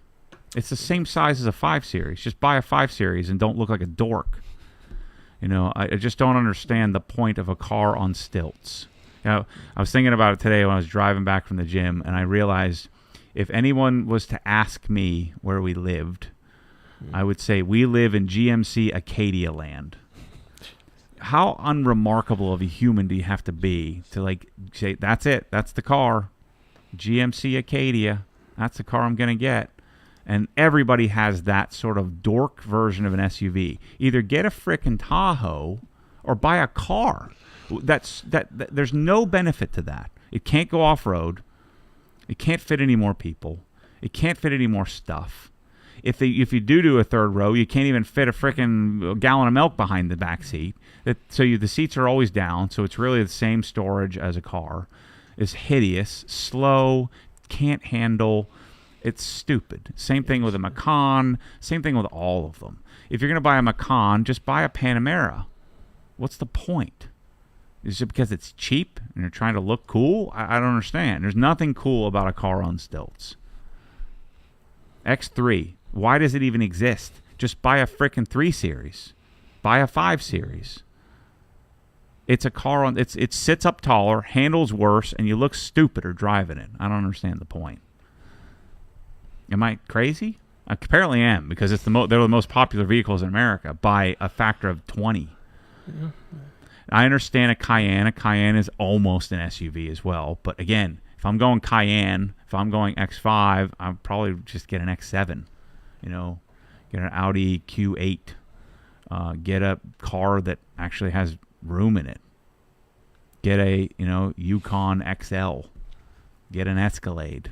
It's the same size as a 5 Series. Just buy a 5 Series and don't look like a dork. I just don't understand the point of a car on stilts. I was thinking about it today when I was driving back from the gym, and I realized if anyone was to ask me where we lived, I would say we live in GMC Acadia land. How unremarkable of a human do you have to be to say, that's it, that's the car, GMC Acadia, that's the car I'm going to get. And everybody has that sort of dork version of an SUV. Either get a frickin' Tahoe or buy a car. There's no benefit to that. It can't go off-road. It can't fit any more people. It can't fit any more stuff. If you do a third row, you can't even fit a frickin' gallon of milk behind the back seat. The seats are always down, so it's really the same storage as a car. It's hideous, slow, can't handle. It's stupid. Same thing with a Macan. Same thing with all of them. If you're going to buy a Macan, just buy a Panamera. What's the point? Is it because it's cheap and you're trying to look cool? I don't understand. There's nothing cool about a car on stilts. X3. Why does it even exist? Just buy a frickin' 3 Series. Buy a 5 Series. It's a car on. It sits up taller, handles worse, and you look stupider driving it. I don't understand the point. Am I crazy? I apparently am, because it's they're the most popular vehicles in America by a factor of 20. Yeah. I understand a Cayenne. A Cayenne is almost an SUV as well. But again, if I'm going Cayenne, if I'm going X5, I'll probably just get an X7. Get an Audi Q8. Get a car that actually has room in it. Get a Yukon XL. Get an Escalade.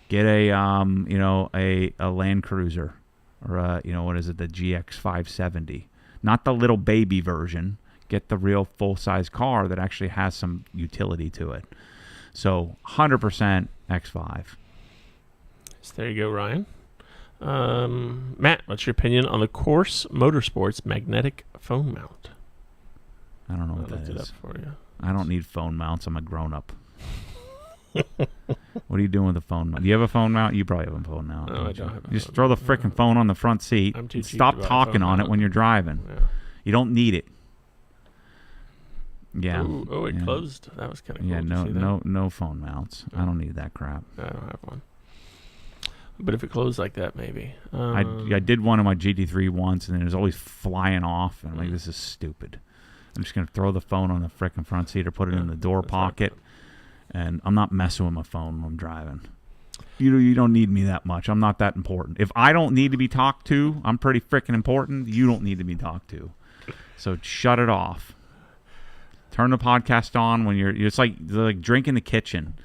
Get a Land Cruiser, or what is it, the GX 570? Not the little baby version. Get the real full-size car that actually has some utility to it. So 100% X5. So there you go, Ryan. Matt, what's your opinion on the Course Motorsports magnetic phone mount? I don't know what that is. It up for you. I don't need phone mounts. I'm a grown-up. What are you doing with a phone mount? Do you have a phone mount? You probably have a phone mount. No, I don't have a Just throw the frickin' phone on the front seat. I'm too cheap. Stop talking on it when you're driving. Yeah. You don't need it. Yeah. Ooh, it closed. That was kind of cool. Yeah, no phone mounts. I don't need that crap. I don't have one. But if it closed like that, maybe. I did one on my GT3 once, and it was always flying off. And I'm like, this is stupid. I'm just going to throw the phone on the frickin' front seat or put it in the door pocket. And I'm not messing with my phone when I'm driving. You don't need me that much. I'm not that important. If I don't need to be talked to, I'm pretty freaking important. You don't need to be talked to. So shut it off. Turn the podcast on when it's like drink in the kitchen.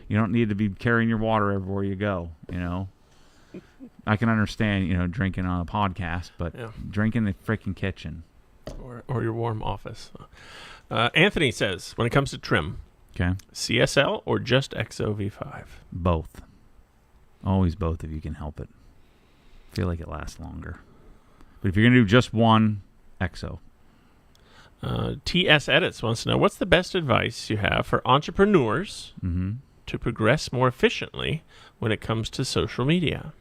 You don't need to be carrying your water everywhere you go, I can understand, drinking on a podcast, but drink in the freaking kitchen. Or your warm office. Anthony says, when it comes to trim, okay, CSL or just XOV5? Both. Always both if you can help it. I feel like it lasts longer. But if you're going to do just one, EXO. TS Edits wants to know, what's the best advice you have for entrepreneurs to progress more efficiently when it comes to social media?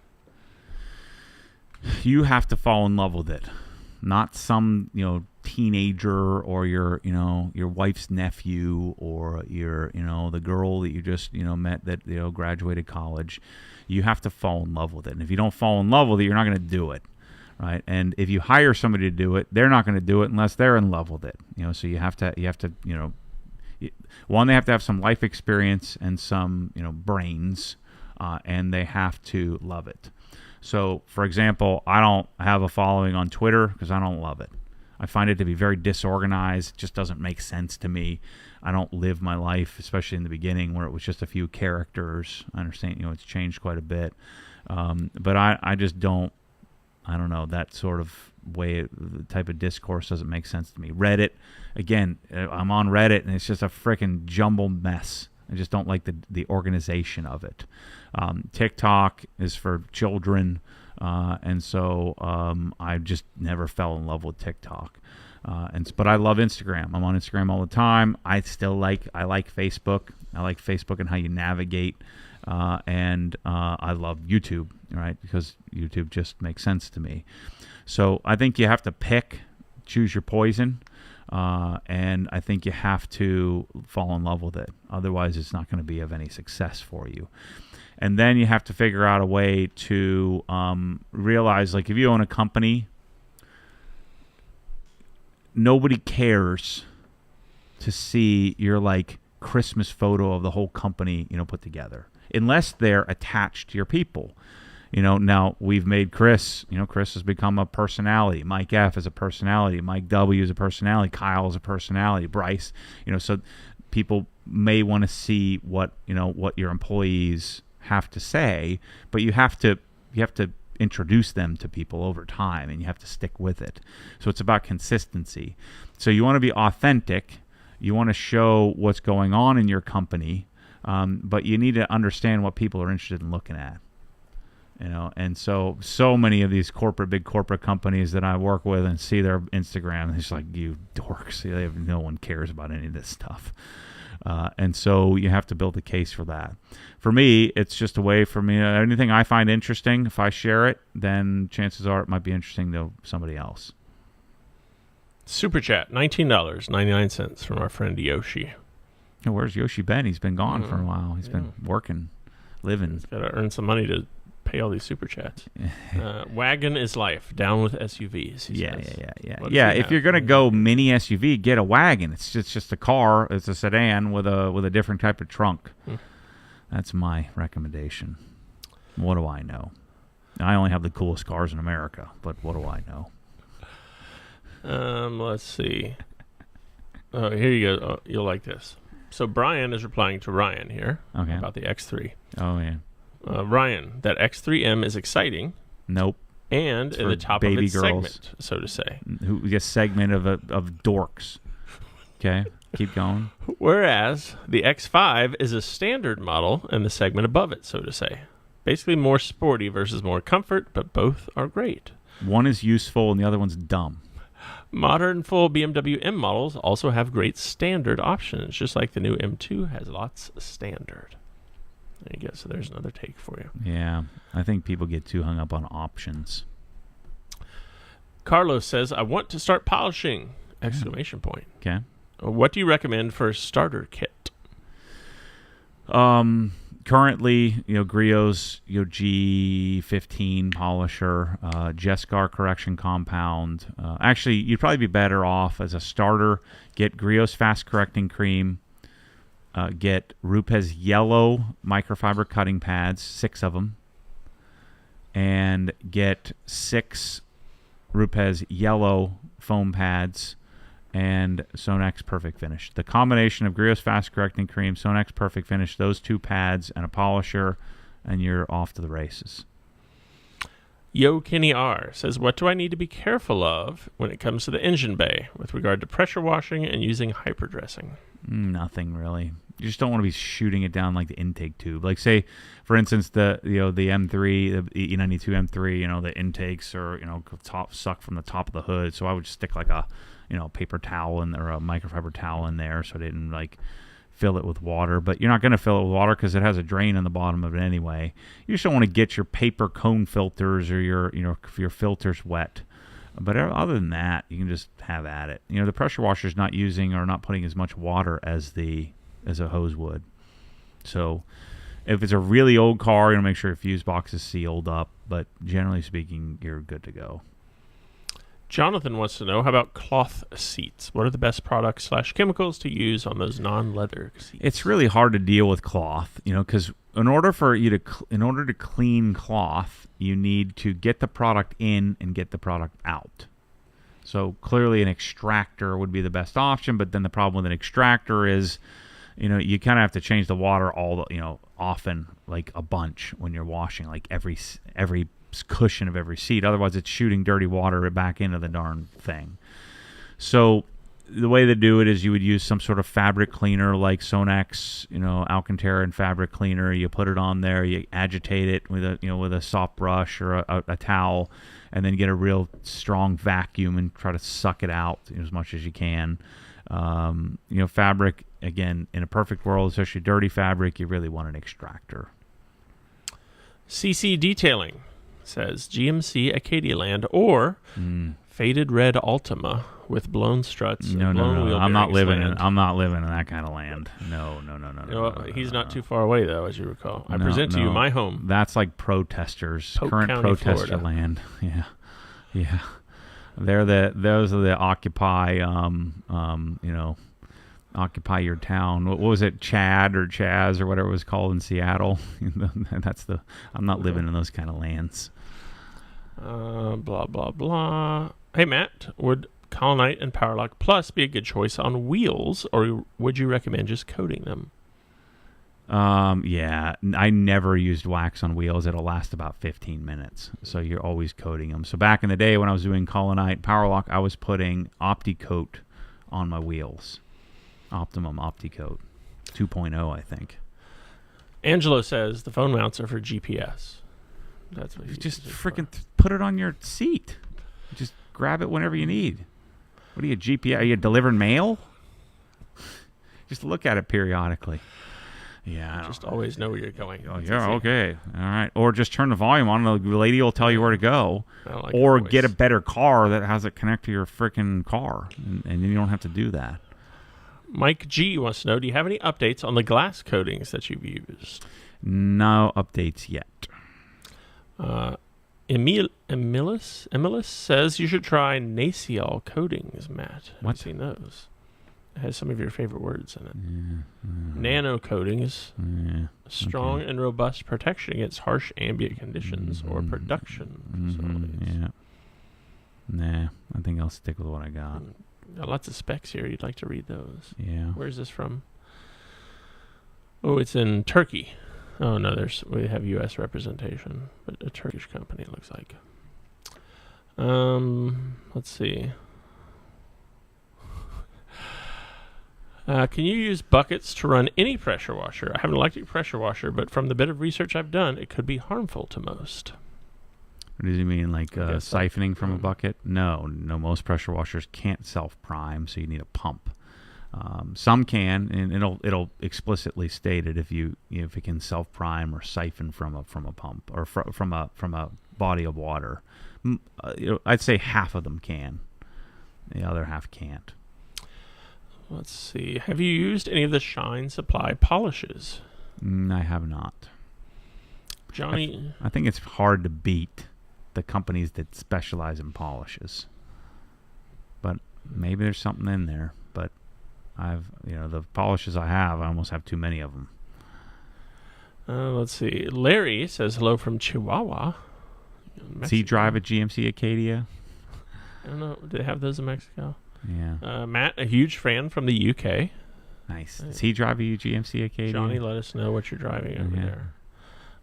You have to fall in love with it. Not some, teenager or your wife's nephew or your, the girl that you just, met that, graduated college. You have to fall in love with it. And if you don't fall in love with it, you're not going to do it. Right. And if you hire somebody to do it, they're not going to do it unless they're in love with it. So you have to, one, they have to have some life experience and some, brains, and they have to love it. So, for example, I don't have a following on Twitter because I don't love it. I find it to be very disorganized. It just doesn't make sense to me. I don't live my life, especially in the beginning where it was just a few characters. I understand, it's changed quite a bit. But I just don't. I don't know, that sort of way, the type of discourse doesn't make sense to me. Reddit, again, I'm on Reddit, and it's just a freaking jumbled mess. I just don't like the organization of it. TikTok is for children, and so I just never fell in love with TikTok. But I love Instagram. I'm on Instagram all the time. I like Facebook. I like Facebook and how you navigate. And I love YouTube, right? Because YouTube just makes sense to me. So I think you have to choose your poison, and I think you have to fall in love with it. Otherwise, it's not going to be of any success for you. And then you have to figure out a way to realize, like, if you own a company, nobody cares to see your, like, Christmas photo of the whole company, put together. Unless they're attached to your people. Now we've made Chris, Chris has become a personality. Mike F is a personality. Mike W is a personality. Kyle is a personality. Bryce, so people may want to see what your employees have to say, but you have to introduce them to people over time, and you have to stick with it. So it's about consistency. So you want to be authentic. You want to show what's going on in your company. But you need to understand what people are interested in looking at, and so many of these big corporate companies that I work with and see their Instagram, it's like, you dorks, no one cares about any of this stuff. And so you have to build a case for that. For me, it's just a way for me, anything I find interesting, if I share it, then chances are it might be interesting to somebody else. Super Chat, $19.99 from our friend Yoshi. Where's Yoshi been? He's been gone for a while. He's been working, living. He's got to earn some money to pay all these super chats. Wagon is life. Down with SUVs. Yeah. If you're gonna go mini SUV, get a wagon. It's just a car. It's a sedan with a different type of trunk. That's my recommendation. What do I know? I only have the coolest cars in America, but what do I know? Let's see. Oh, here you go. Oh, you'll like this. So Brian is replying to Ryan here about the X3. Oh, yeah. Ryan, that X3M is exciting. Nope. And in the top of its segment, so to say. A segment of dorks. Okay, keep going. Whereas the X5 is a standard model and the segment above it, so to say. Basically more sporty versus more comfort, but both are great. One is useful and the other one's dumb. Modern full BMW M models also have great standard options, just like the new M2 has lots of standard. There you go. So there's another take for you. Yeah, I think people get too hung up on options. Carlos says, I want to start polishing! Exclamation point. Okay. What do you recommend for a starter kit? Currently, Griot's G15 polisher, Jescar correction compound. Actually, you'd probably be better off as a starter. Get Griot's fast correcting cream. Get Rupes yellow microfiber cutting pads, 6 of them, and get 6 Rupes yellow foam pads and Sonex Perfect Finish. The combination of Griot's Fast Correcting Cream, Sonex Perfect Finish, those 2 pads, and a polisher, and you're off to the races. Yo Kenny R says, what do I need to be careful of when it comes to the engine bay with regard to pressure washing and using hyperdressing? Nothing really. You just don't want to be shooting it down like the intake tube. Like say, for instance, the M3, the E92 M3, the intakes are suck from the top of the hood. So I would stick like a paper towel or a microfiber towel in there so I didn't like fill it with water. But you're not going to fill it with water because it has a drain in the bottom of it anyway. You just don't want to get your paper cone filters or your filters wet. But other than that, you can just have at it. The pressure washer is not using or not putting as much water as a hose would. So if it's a really old car, make sure your fuse box is sealed up. But generally speaking, you're good to go. Jonathan wants to know, how about cloth seats? What are the best products / chemicals to use on those non-leather seats? It's really hard to deal with cloth, because in order to clean cloth, you need to get the product in and get the product out. So clearly an extractor would be the best option, but then the problem with an extractor is, you kind of have to change the water often, like a bunch when you're washing, like every cushion of every seat. Otherwise, it's shooting dirty water back into the darn thing. So the way to do it is you would use some sort of fabric cleaner like Sonax, Alcantara and fabric cleaner. You put it on there, you agitate it with a soft brush or a towel, and then get a real strong vacuum and try to suck it out as much as you can. Fabric, again, in a perfect world, especially dirty fabric, you really want an extractor. CC Detailing says GMC Acadia Land or faded red Altima with blown struts. No. Wheel I'm not living land. I'm not living in that kind of land. No. He's not too far away though, as you recall. I present to you my home. That's like protesters, Polk current County, protester Florida. land. Yeah. Those are the Occupy. Occupy your town. What was it, Chad or Chaz or whatever it was called in Seattle? I'm not living in those kind of lands. Blah blah blah. Hey Matt, would Colonite and Powerlock Plus be a good choice on wheels, or would you recommend just coating them? Yeah, I never used wax on wheels. It'll last about 15 minutes, so you're always coating them. So back in the day when I was doing Colonite Powerlock, I was putting OptiCoat on my wheels. Optimum OptiCoat 2.0, I think. Angelo says the phone mounts are for GPS. That's what you just freaking put it on your seat. Just grab it whenever you need. What are you, GPS? Are you delivering mail? Just look at it periodically. Yeah. Just always know where you're going. Oh, yeah, okay. All right. Or just turn the volume on and the lady will tell you where to go. Like or get a better car that has it connect to your freaking car. And then you don't have to do that. Mike G wants to know, do you have any updates on the glass coatings that you've used? No updates yet. Emilis says you should try Naciol coatings, Matt. Have What? you seen those? It has some of your favorite words in it. Nano coatings. Strong and robust protection against harsh ambient conditions or production facilities. Nah, I think I'll stick with what I got. Got lots of specs here. You'd like to read those. Yeah. Where's this from? Oh, it's in Turkey. Oh, no, we have U.S. representation, but a Turkish company, it looks like. Let's see. Can you use buckets to run any pressure washer? I have an electric pressure washer, but from the bit of research I've done, it could be harmful to most. What does he mean, like siphoning from a bucket? No, most pressure washers can't self-prime, so you need a pump. Some can, and it'll explicitly state it if it can self-prime or siphon from a pump or from a body of water. I'd say half of them can. The other half can't. Let's see. Have you used any of the Shine Supply polishes? I have not. Johnny, I think it's hard to beat the companies that specialize in polishes. But maybe there's something in there. But the polishes I almost have too many of them. Let's see. Larry says hello from Chihuahua. Does he drive a GMC Acadia? I don't know. Do they have those in Mexico? Yeah. Matt, a huge fan from the UK. Nice. Does he drive a GMC Acadia? Johnny, let us know what you're driving over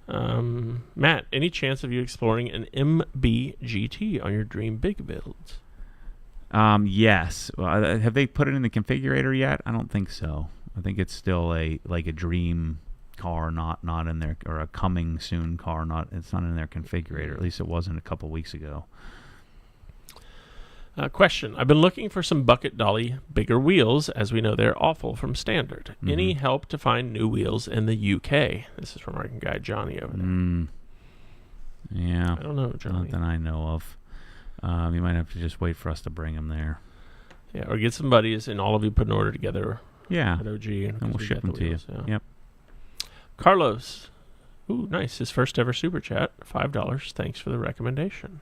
Matt, any chance of you exploring an MBGT on your dream big builds? Yes. Have they put it in the configurator yet? I don't think so. I think it's still a dream car, not in there, or a coming soon car. It's not in their configurator. At least it wasn't a couple weeks ago. Question. I've been looking for some bucket dolly bigger wheels, as we know they're awful from standard. Mm-hmm. Any help to find new wheels in the UK? This is from our guy Johnny over there. Yeah. I don't know, Johnny. Not that I know of. You might have to just wait for us to bring them there. Yeah, or get some buddies and all of you put an order together. Yeah. At OG. And we'll ship them to you. Yeah. Yep. Carlos. Ooh, nice. His first ever super chat. $5. Thanks for the recommendation.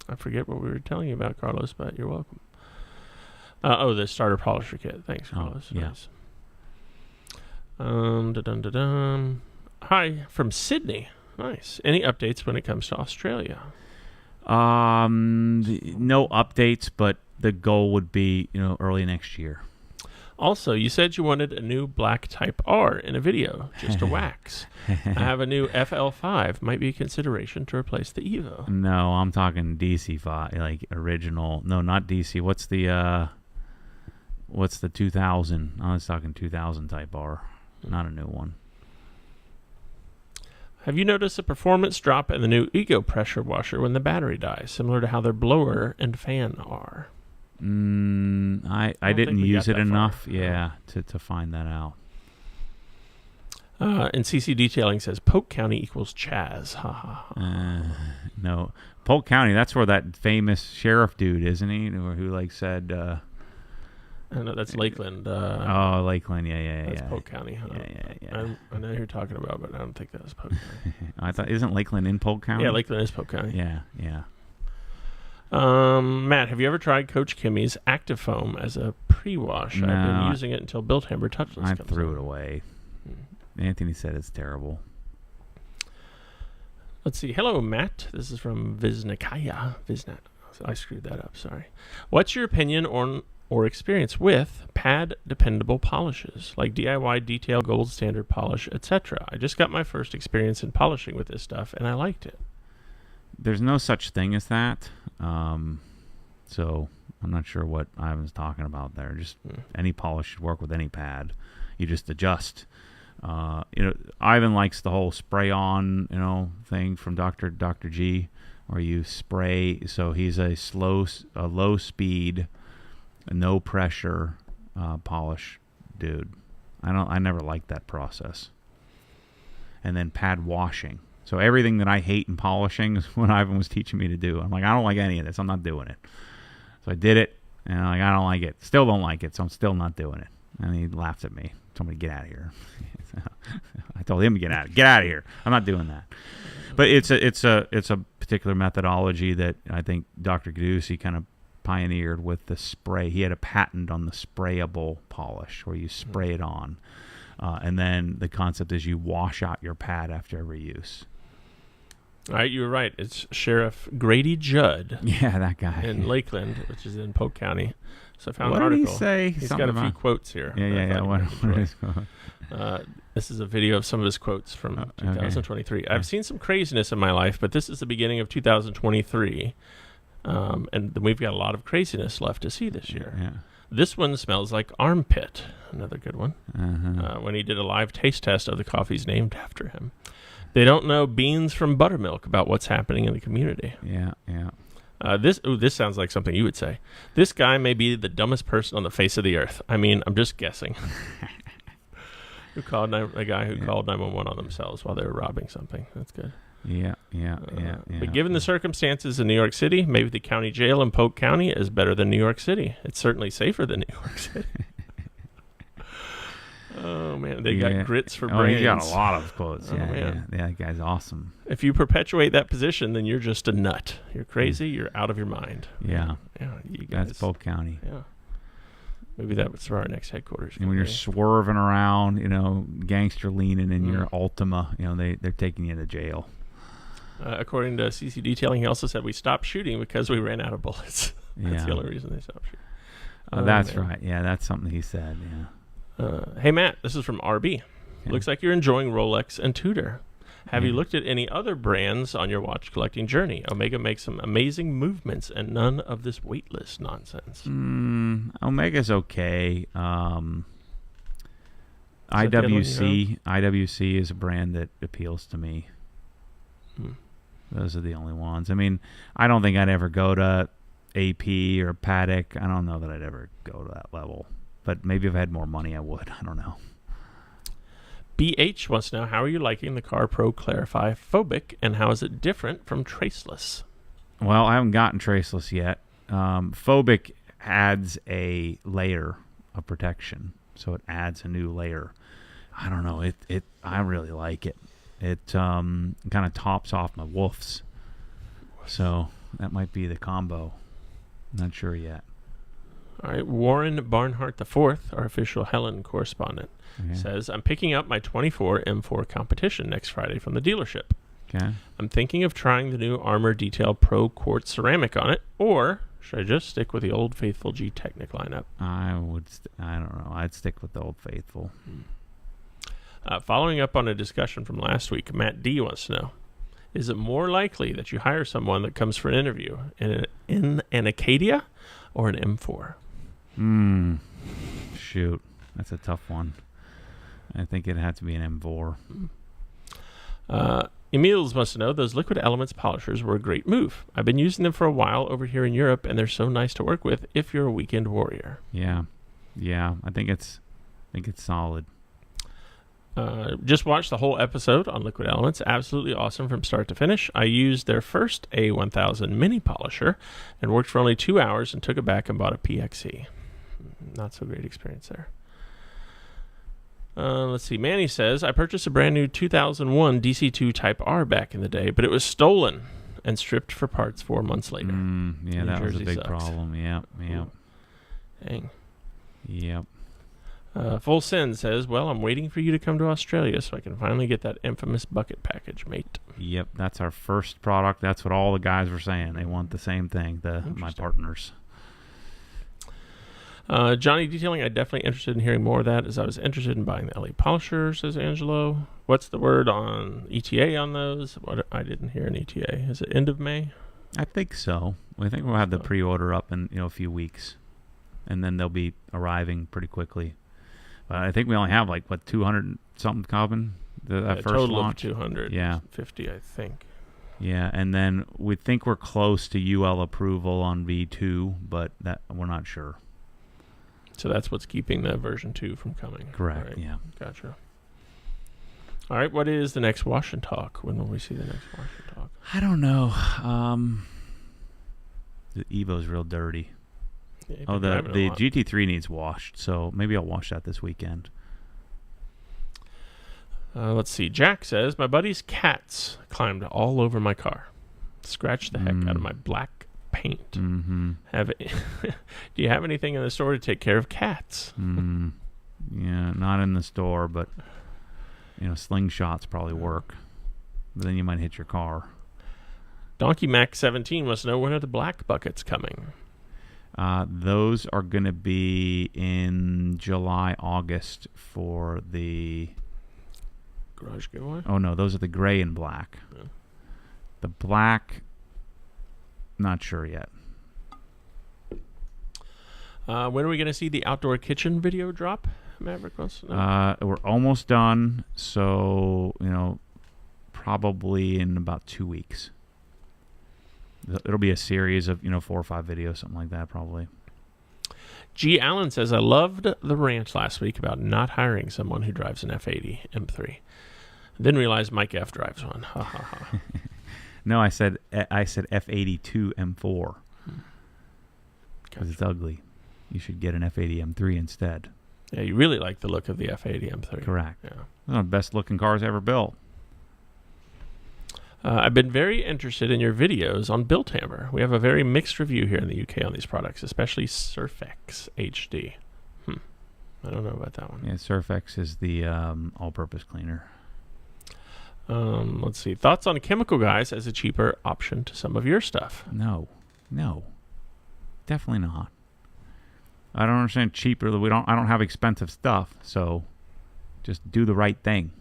I forget what we were telling you about, Carlos, but you're welcome. The starter polisher kit. Thanks, Carlos. Yeah. Nice. Hi, from Sydney. Nice. Any updates when it comes to Australia? No updates, but the goal would be, early next year. Also, you said you wanted a new black Type R in a video, just to wax. I have a new FL5. Might be a consideration to replace the Evo. No, I'm talking DC5, like original. No, not DC. What's the 2000? I was talking 2000 Type R, not a new one. Have you noticed a performance drop in the new Ego pressure washer when the battery dies, similar to how their blower and fan are? I didn't use it enough, to find that out. And CC Detailing says Polk County equals Chaz. Ha ha ha. No, Polk County. That's where that famous sheriff dude, isn't he? Who said? I know that's Lakeland. Lakeland. Yeah. That's Polk County. Yeah. I know who you're talking about, but I don't think that was Polk County. I thought, isn't Lakeland in Polk County? Yeah, Lakeland is Polk County. Yeah. Matt, have you ever tried Coach Kimmy's Active Foam as a pre-wash? No, I've been using it until Bilt-Hamber touchless I comes threw out. it away. Anthony said it's terrible. Let's see. Hello, Matt. This is from Visnakaya. Visnat. I screwed that up. Sorry. What's your opinion on or experience with pad dependable polishes like DIY detail, gold standard polish, etc.? I just got my first experience in polishing with this stuff, and I liked it. There's no such thing as that. So I'm not sure what Ivan's talking about there. Just any polish should work with any pad. You just adjust. Ivan likes the whole spray on, thing from Dr. G, where you spray. So he's a low speed, no pressure polish dude. I never liked that process. And then pad washing. So everything that I hate in polishing is what Ivan was teaching me to do. I'm like, I don't like any of this. I'm not doing it. So I did it, and I'm like, I don't like it. Still don't like it, so I'm still not doing it. And he laughed at me. Told me to get out of here. I told him to get out of here. I'm not doing that. But it's a particular methodology that I think Dr. Gadusi kind of pioneered with the spray. He had a patent on the sprayable polish, where you spray it on. And then the concept is you wash out your pad after every use. All right, you were right. It's Sheriff Grady Judd. Yeah, that guy. In Lakeland, which is in Polk County. So I found what an article. Did he say? He's Something got a few about... quotes here. Yeah. What is going This is a video of some of his quotes from 2023. Okay. I've seen some craziness in my life, but this is the beginning of 2023. And then we've got a lot of craziness left to see this year. Yeah. This one smells like armpit. Another good one. Uh-huh. When he did a live taste test of the coffees named after him. They don't know beans from buttermilk about what's happening in the community. Yeah. This sounds like something you would say. This guy may be the dumbest person on the face of the earth. I mean, I'm just guessing. A guy who called 911 on themselves while they were robbing something. That's good. Yeah. But given the circumstances in New York City, maybe the county jail in Polk County is better than New York City. It's certainly safer than New York City. Oh, man. They got grits for brains. He's got a lot of quotes. Yeah, that guy's awesome. If you perpetuate that position, then you're just a nut. You're crazy. You're out of your mind. Yeah. You guys. That's Polk County. Yeah. Maybe that was for our next headquarters. And when you're swerving around, gangster leaning in your Altima, they're taking you to jail. According to CC Detailing, he also said we stopped shooting because we ran out of bullets. That's the only reason they stopped shooting. That's right. Yeah, that's something he said. Yeah. Hey, Matt, this is from RB. Yeah. Looks like you're enjoying Rolex and Tudor. Have you looked at any other brands on your watch collecting journey? Omega makes some amazing movements and none of this waitlist nonsense. Omega's okay. IWC is a brand that appeals to me. Those are the only ones. I mean, I don't think I'd ever go to AP or Paddock. I don't know that I'd ever go to that level. But maybe if I had more money, I would. I don't know. BH wants to know, how are you liking the Car Pro Clarify Phobic, and how is it different from Traceless? Well, I haven't gotten Traceless yet. Phobic adds a layer of protection, so it adds a new layer. I don't know. I really like it. It kind of tops off my woofs, so that might be the combo. Not sure yet. All right, Warren Barnhart IV, our official Helen correspondent, says, I'm picking up my 24 M4 competition next Friday from the dealership. Okay. I'm thinking of trying the new Armor Detail Pro Quartz ceramic on it, or should I just stick with the Old Faithful G-Technic lineup? I don't know. I'd stick with the Old Faithful. Following up on a discussion from last week, Matt D wants to know, is it more likely that you hire someone that comes for an interview in an Acadia or an M4? Shoot. That's a tough one. I think it had to be an M4. Emil's wants to know, those Liquid Elements polishers were a great move. I've been using them for a while over here in Europe, and they're so nice to work with if you're a weekend warrior. Yeah. I think it's solid. Just watched the whole episode on Liquid Elements. Absolutely awesome from start to finish. I used their first A1000 mini polisher and worked for only 2 hours and took it back and bought a PXE. Not so great experience there. Let's see. Manny says, I purchased a brand new 2001 DC2 Type R back in the day, but it was stolen and stripped for parts 4 months later. Yeah, that was a big problem. Yep. Dang. Yep. Full Sin says, well, I'm waiting for you to come to Australia so I can finally get that infamous bucket package, mate. Yep, that's our first product. That's what all the guys were saying. They want the same thing, my partners. Johnny Detailing, I'm definitely interested in hearing more of that, as I was interested in buying the LE polisher, says Angelo. What's the word on ETA on those? I didn't hear an ETA. Is it end of May? I think so. I think we'll have the pre-order up in a few weeks, and then they'll be arriving pretty quickly. I think we only have 200 something carbon. That first total launch. Of 250, I think. Yeah, and then we think we're close to UL approval on V2, but that we're not sure. So that's what's keeping the version 2 from coming. Correct. Right. Yeah. Gotcha. All right. What is the next Wash and Talk? When will we see the next Wash and Talk? I don't know. The Evo's real dirty. Yeah, the GT3 needs washed, so maybe I'll wash that this weekend. Let's see. Jack says, my buddy's cats climbed all over my car. Scratched the heck out of my black paint. Mm-hmm. Do you have anything in the store to take care of cats? Yeah, not in the store, but slingshots probably work. But then you might hit your car. Donkey Mac 17 wants to know, when are the black buckets coming? Those are going to be in July, August for the garage giveaway. Oh no, those are the gray and black. Yeah. The black, not sure yet. When are we going to see the outdoor kitchen video drop? Maverick wants to know. We're almost done, so probably in about 2 weeks. It'll be a series of 4 or 5 videos, something like that, probably. G. Allen says, I loved the rant last week about not hiring someone who drives an F80 M3. Then realized Mike F drives one. Ha ha ha. No, I said F82 M4 because it's ugly. You should get an F80 M3 instead. Yeah, you really like the look of the F80 M3. Correct. Yeah. One of the best looking cars ever built. I've been very interested in your videos on Bilt-Hamber. We have a very mixed review here in the UK on these products, especially Surfex HD. I don't know about that one. Yeah, Surfex is the all-purpose cleaner. Let's see. Thoughts on Chemical Guys as a cheaper option to some of your stuff? No. Definitely not. I don't understand cheaper. I don't have expensive stuff, so just do the right thing.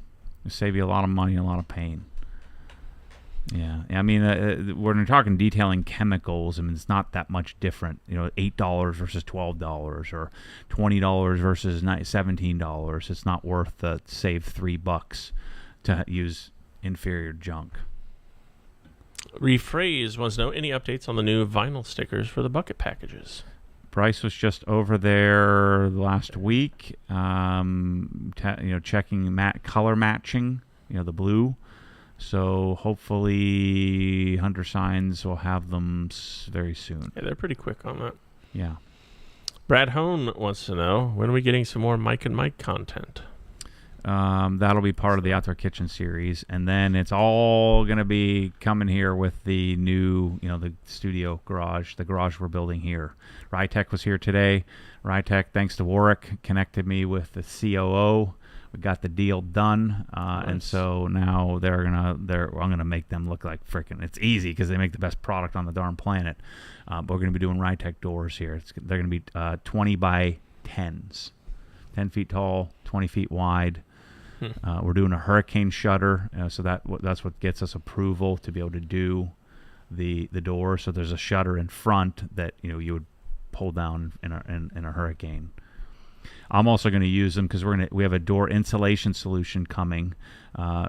It'll save you a lot of money and a lot of pain. Yeah. I mean, when we're talking detailing chemicals, I mean, it's not that much different. You know, $8 versus $12 or $20 versus $17. It's not worth the save $3 to use inferior junk. Rephrase wants to know any updates on the new vinyl stickers for the bucket packages. Bryce was just over there last week, checking color matching, the blue. So hopefully Hunter Signs will have them very soon. Yeah, they're pretty quick on that. Yeah. Brad Hone wants to know, when are we getting some more Mike and Mike content? That'll be part of the Outdoor Kitchen series. And then it's all going to be coming here with the new, the studio garage, the garage we're building here. Rytech was here today. Rytech, thanks to Warwick, connected me with the COO. We got the deal done, Nice. And so now I'm gonna make them look like frickin'. It's easy because they make the best product on the darn planet. But we're gonna be doing Rytech doors here. They're gonna be 20 by 10s, 10 feet tall, 20 feet wide. We're doing a hurricane shutter, so that's what gets us approval to be able to do the door. So there's a shutter in front that you would pull down in a hurricane. I'm also going to use them because we have a door insulation solution coming,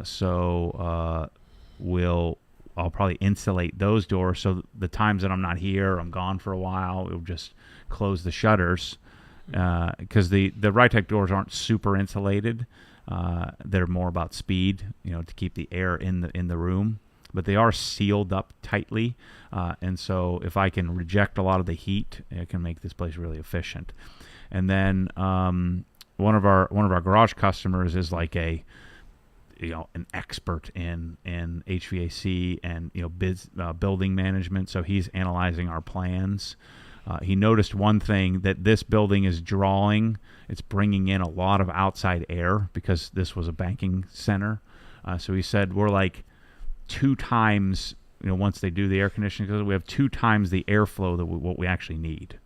so I'll probably insulate those doors. So the times that I'm not here, I'm gone for a while, it'll just close the shutters because the Rytech doors aren't super insulated. They're more about speed, to keep the air in the room, but they are sealed up tightly, and so if I can reject a lot of the heat, it can make this place really efficient. And then one of our garage customers is like an expert in HVAC and building management. So he's analyzing our plans. He noticed one thing, that this building is drawing. It's bringing in a lot of outside air because this was a banking center. So he said we're like 2 times. Once they do the air conditioning, because we have 2 times the airflow that what we actually need.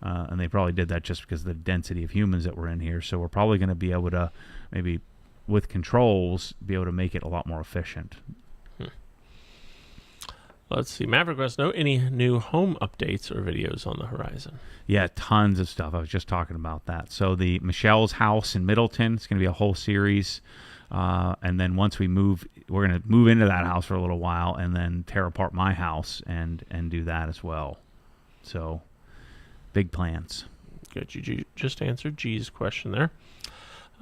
And they probably did that just because of the density of humans that were in here. So we're probably going to be able to, maybe with controls, be able to make it a lot more efficient. Let's see. Maverick wants to know, any new home updates or videos on the horizon? Yeah, tons of stuff. I was just talking about that. So the Michelle's house in Middleton, it's going to be a whole series. And then once we move, we're going to move into that house for a little while and then tear apart my house and do that as well. So big plans. Good. You just answered G's question there.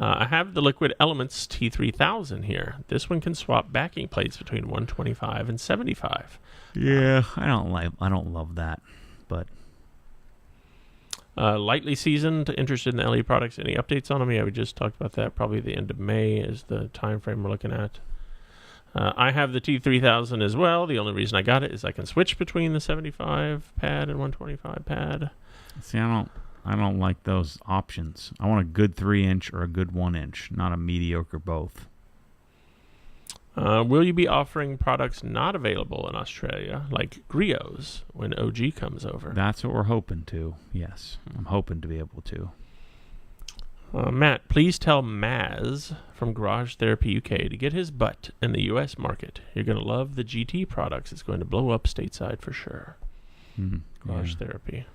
I have the Liquid Elements T3000 here. This one can swap backing plates between 125 and 75. Yeah, I don't love that, but lightly seasoned, interested in the LED products. Any updates on them? Yeah, we just talked about that. Probably the end of May is the time frame we're looking at. I have the T3000 as well. The only reason I got it is I can switch between the 75 pad and 125 pad. See, I don't like those options. I want a good 3-inch or a good 1-inch, not a mediocre both. Will you be offering products not available in Australia, like griots, when OG comes over? That's what we're hoping to. Yes, I'm hoping to be able to. Matt, please tell Maz from Garage Therapy UK to get his butt in the U.S. market. You're going to love the GT products. It's going to blow up stateside for sure. Garage Therapy.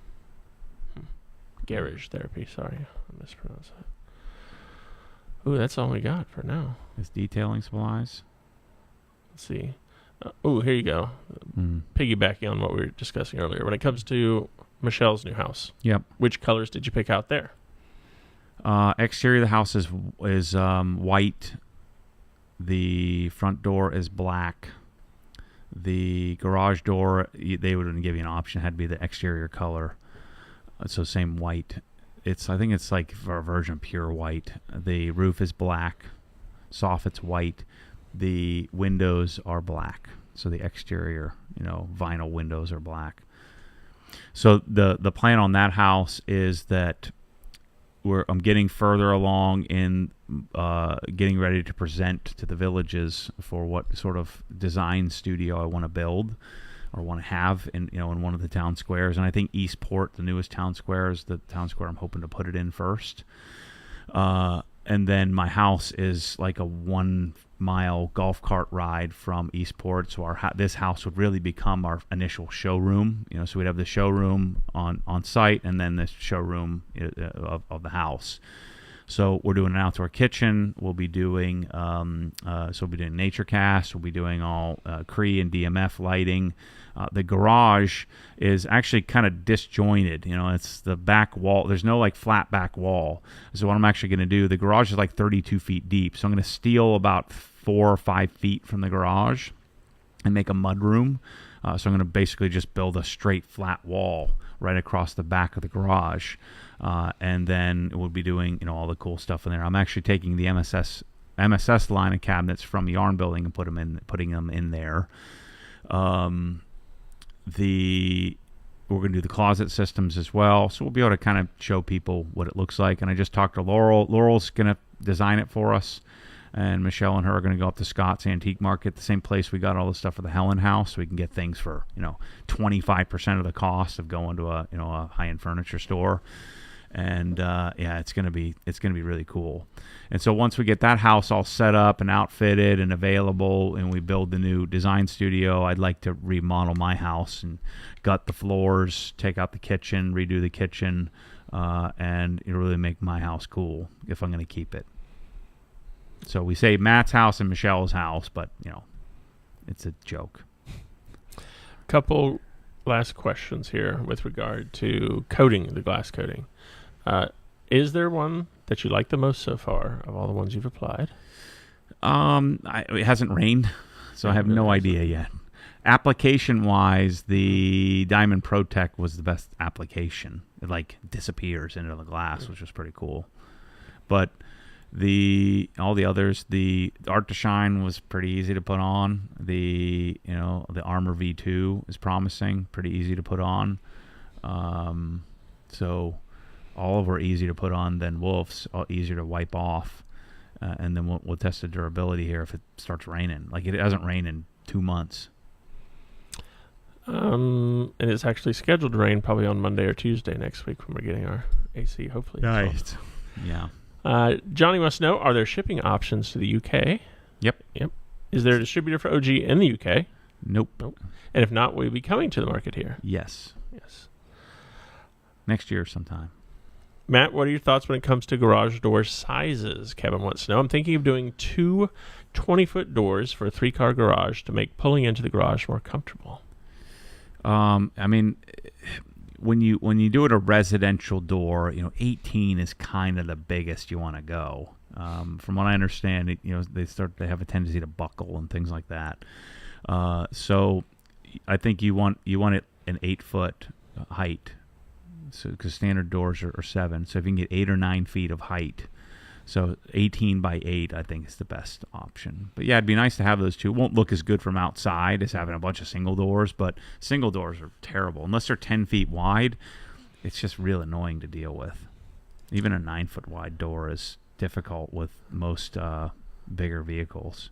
Garage Therapy, sorry. I mispronounced that. Ooh, that's all we got for now. Is detailing supplies? Let's see. Here you go. Piggybacking on what we were discussing earlier. When it comes to Michelle's new house. Yep. Which colors did you pick out there? Exterior of the house is white. The front door is black. The garage door, they wouldn't give you an option. It had to be the exterior color. So same white. I think it's like a version of pure white. The roof is black. Soffit's white. The windows are black. So the exterior, vinyl windows are black. So the plan on that house is that I'm getting further along in getting ready to present to the villages for what sort of design studio I want to build or want to have in one of the town squares. And I think Eastport, the newest town square, is the town square I'm hoping to put it in first. And then my house is like a 1-mile golf cart ride from Eastport. So this house would really become our initial showroom. So we'd have the showroom on site, and then the showroom of the house. So we're doing an outdoor kitchen. We'll be doing we'll be doing NatureCast. We'll be doing all Cree and DMF lighting. The garage is actually kind of disjointed. It's the back wall. There's no like flat back wall. So what I'm actually going to do, the garage is like 32 feet deep. So I'm going to steal about 4 or 5 feet from the garage and make a mud room. So I'm going to basically just build a straight flat wall right across the back of the garage. And then we'll be doing, all the cool stuff in there. I'm actually taking the MSS line of cabinets from Yarn Building and putting them in there. We're going to do the closet systems as well. So we'll be able to kind of show people what it looks like. And I just talked to Laurel. Laurel's going to design it for us. And Michelle and her are going to go up to Scott's Antique Market, the same place we got all the stuff for the Helen House. So we can get things for, 25% of the cost of going to a high-end furniture store. And it's gonna be really cool. And so once we get that house all set up and outfitted and available, and we build the new design studio, I'd like to remodel my house and gut the floors, take out the kitchen, redo the kitchen, and really make my house cool if I'm gonna keep it. So we say Matt's house and Michelle's house, but it's a joke. Couple last questions here with regard to coating, the glass coating. Is there one that you like the most so far of all the ones you've applied? It hasn't rained, so I have no idea yet. Application-wise, the Diamond Protect was the best application. It like disappears into the glass, which was pretty cool. But all the others, the Art to Shine was pretty easy to put on. The Armor V2 is promising, pretty easy to put on. So all of them are easy to put on. Then Wolf's easier to wipe off, and then we'll test the durability here if it starts raining. Like it hasn't rained in 2 months. And it's actually scheduled to rain probably on Monday or Tuesday next week when we're getting our AC, hopefully. Nice. Yeah. Johnny wants to know, are there shipping options to the UK? Yep. Is there a distributor for OG in the UK? Nope. And if not, will you be coming to the market here? Yes. Next year sometime. Matt, what are your thoughts when it comes to garage door sizes? Kevin wants to know. I'm thinking of doing 2 20-foot doors for a 3-car garage to make pulling into the garage more comfortable. I mean, when you do it a residential door, 18 is kind of the biggest you want to go. From what I understand, they have a tendency to buckle and things like that. So I think you want it an 8-foot height. So because standard doors are 7, so if you can get 8 or 9 feet of height, so 18 by 8, I think is the best option. But yeah, it'd be nice to have those two. It won't look as good from outside as having a bunch of single doors, but single doors are terrible unless they're 10 feet wide. It's just real annoying to deal with. Even a 9-foot wide door is difficult with most bigger vehicles.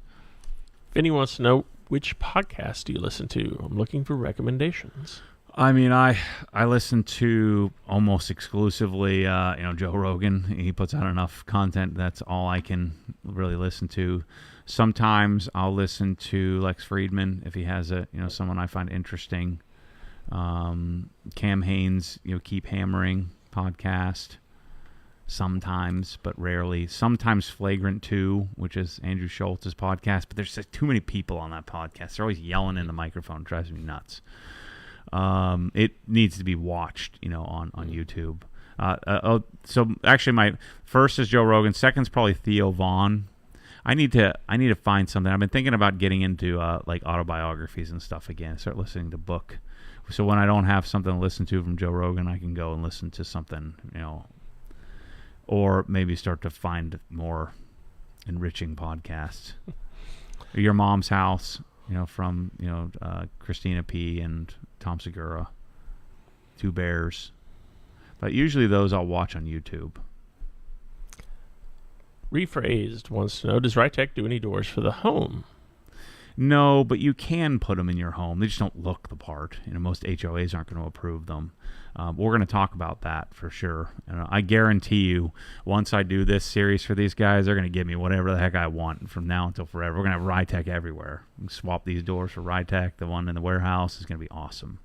Vinny wants to know, which podcast do you listen to? I'm looking for recommendations. I mean, I listen to almost exclusively, Joe Rogan. He puts out enough content. That's all I can really listen to. Sometimes I'll listen to Lex Friedman if he has someone I find interesting. Cam Haines, Keep Hammering podcast. Sometimes, but rarely. Sometimes Flagrant 2, which is Andrew Schultz's podcast. But there's just too many people on that podcast. They're always yelling in the microphone. It drives me nuts. It needs to be watched, on YouTube. So actually, my first is Joe Rogan. Second's probably Theo Vaughn. I need to find something. I've been thinking about getting into like autobiographies and stuff again. Start listening to book. So when I don't have something to listen to from Joe Rogan, I can go and listen to something, or maybe start to find more enriching podcasts. Your Mom's House, from Christina P. and Tom Segura, 2 Bears. But usually those I'll watch on YouTube. Rephrased wants to know, does Rytech do any doors for the home? No, but you can put them in your home. They just don't look the part. Most HOAs aren't going to approve them. We're going to talk about that for sure. I guarantee you, once I do this series for these guys, they're going to give me whatever the heck I want from now until forever. We're going to have Rytec everywhere. We can swap these doors for Rytec. The one in the warehouse is going to be awesome.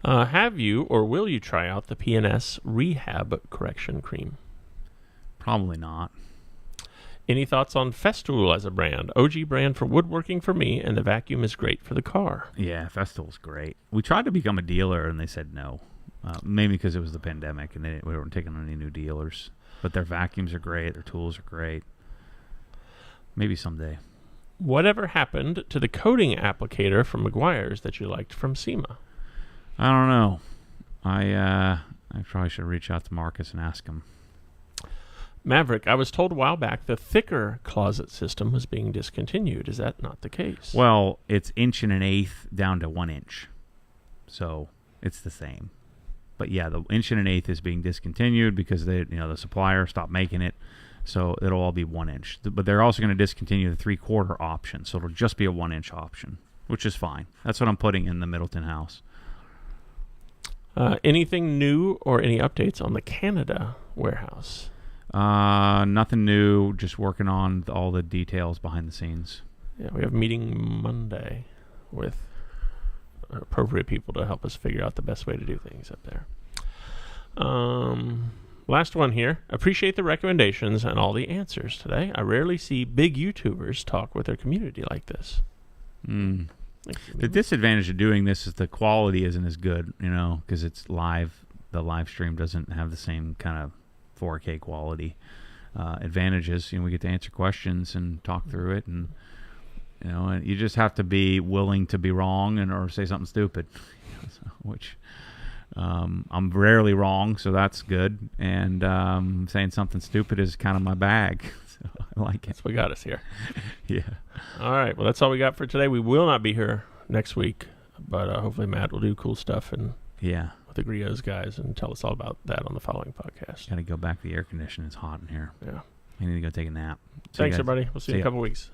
Have you or will you try out the P&S Rehab Correction Cream? Probably not. Any thoughts on Festool as a brand? OG brand for woodworking for me, and the vacuum is great for the car. Yeah, Festool's great. We tried to become a dealer, and they said no. Maybe because it was the pandemic, and we weren't taking on any new dealers. But their vacuums are great. Their tools are great. Maybe someday. Whatever happened to the coating applicator from Meguiar's that you liked from SEMA? I don't know. I probably should reach out to Marcus and ask him. Maverick, I was told a while back the thicker closet system was being discontinued. Is that not the case? Well, it's 1 1/8 down to 1 inch. So it's the same. But yeah, the 1 1/8 is being discontinued because the supplier stopped making it. So it'll all be 1 inch. But they're also going to discontinue the 3/4 option. So it'll just be a 1 inch option, which is fine. That's what I'm putting in the Middleton house. Anything new or any updates on the Canada warehouse? Nothing new. Just working on all the details behind the scenes. Yeah, we have a meeting Monday with appropriate people to help us figure out the best way to do things up there. Last one here. Appreciate the recommendations and all the answers today. I rarely see big YouTubers talk with their community like this. The disadvantage of doing this is the quality isn't as good, because it's live. The live stream doesn't have the same kind of 4K quality. Advantages, we get to answer questions and talk through it, and and you just have to be willing to be wrong or say something stupid, which I'm rarely wrong, so that's good. And saying something stupid is kind of my bag. So I like it. That's what got us here. Yeah. All right. Well, that's all we got for today. We will not be here next week, but hopefully Matt will do cool stuff with the Griots guys and tell us all about that on the following podcast. Got to go back to the air conditioning. It's hot in here. Yeah. I need to go take a nap. Thanks, everybody. We'll see you in a couple weeks.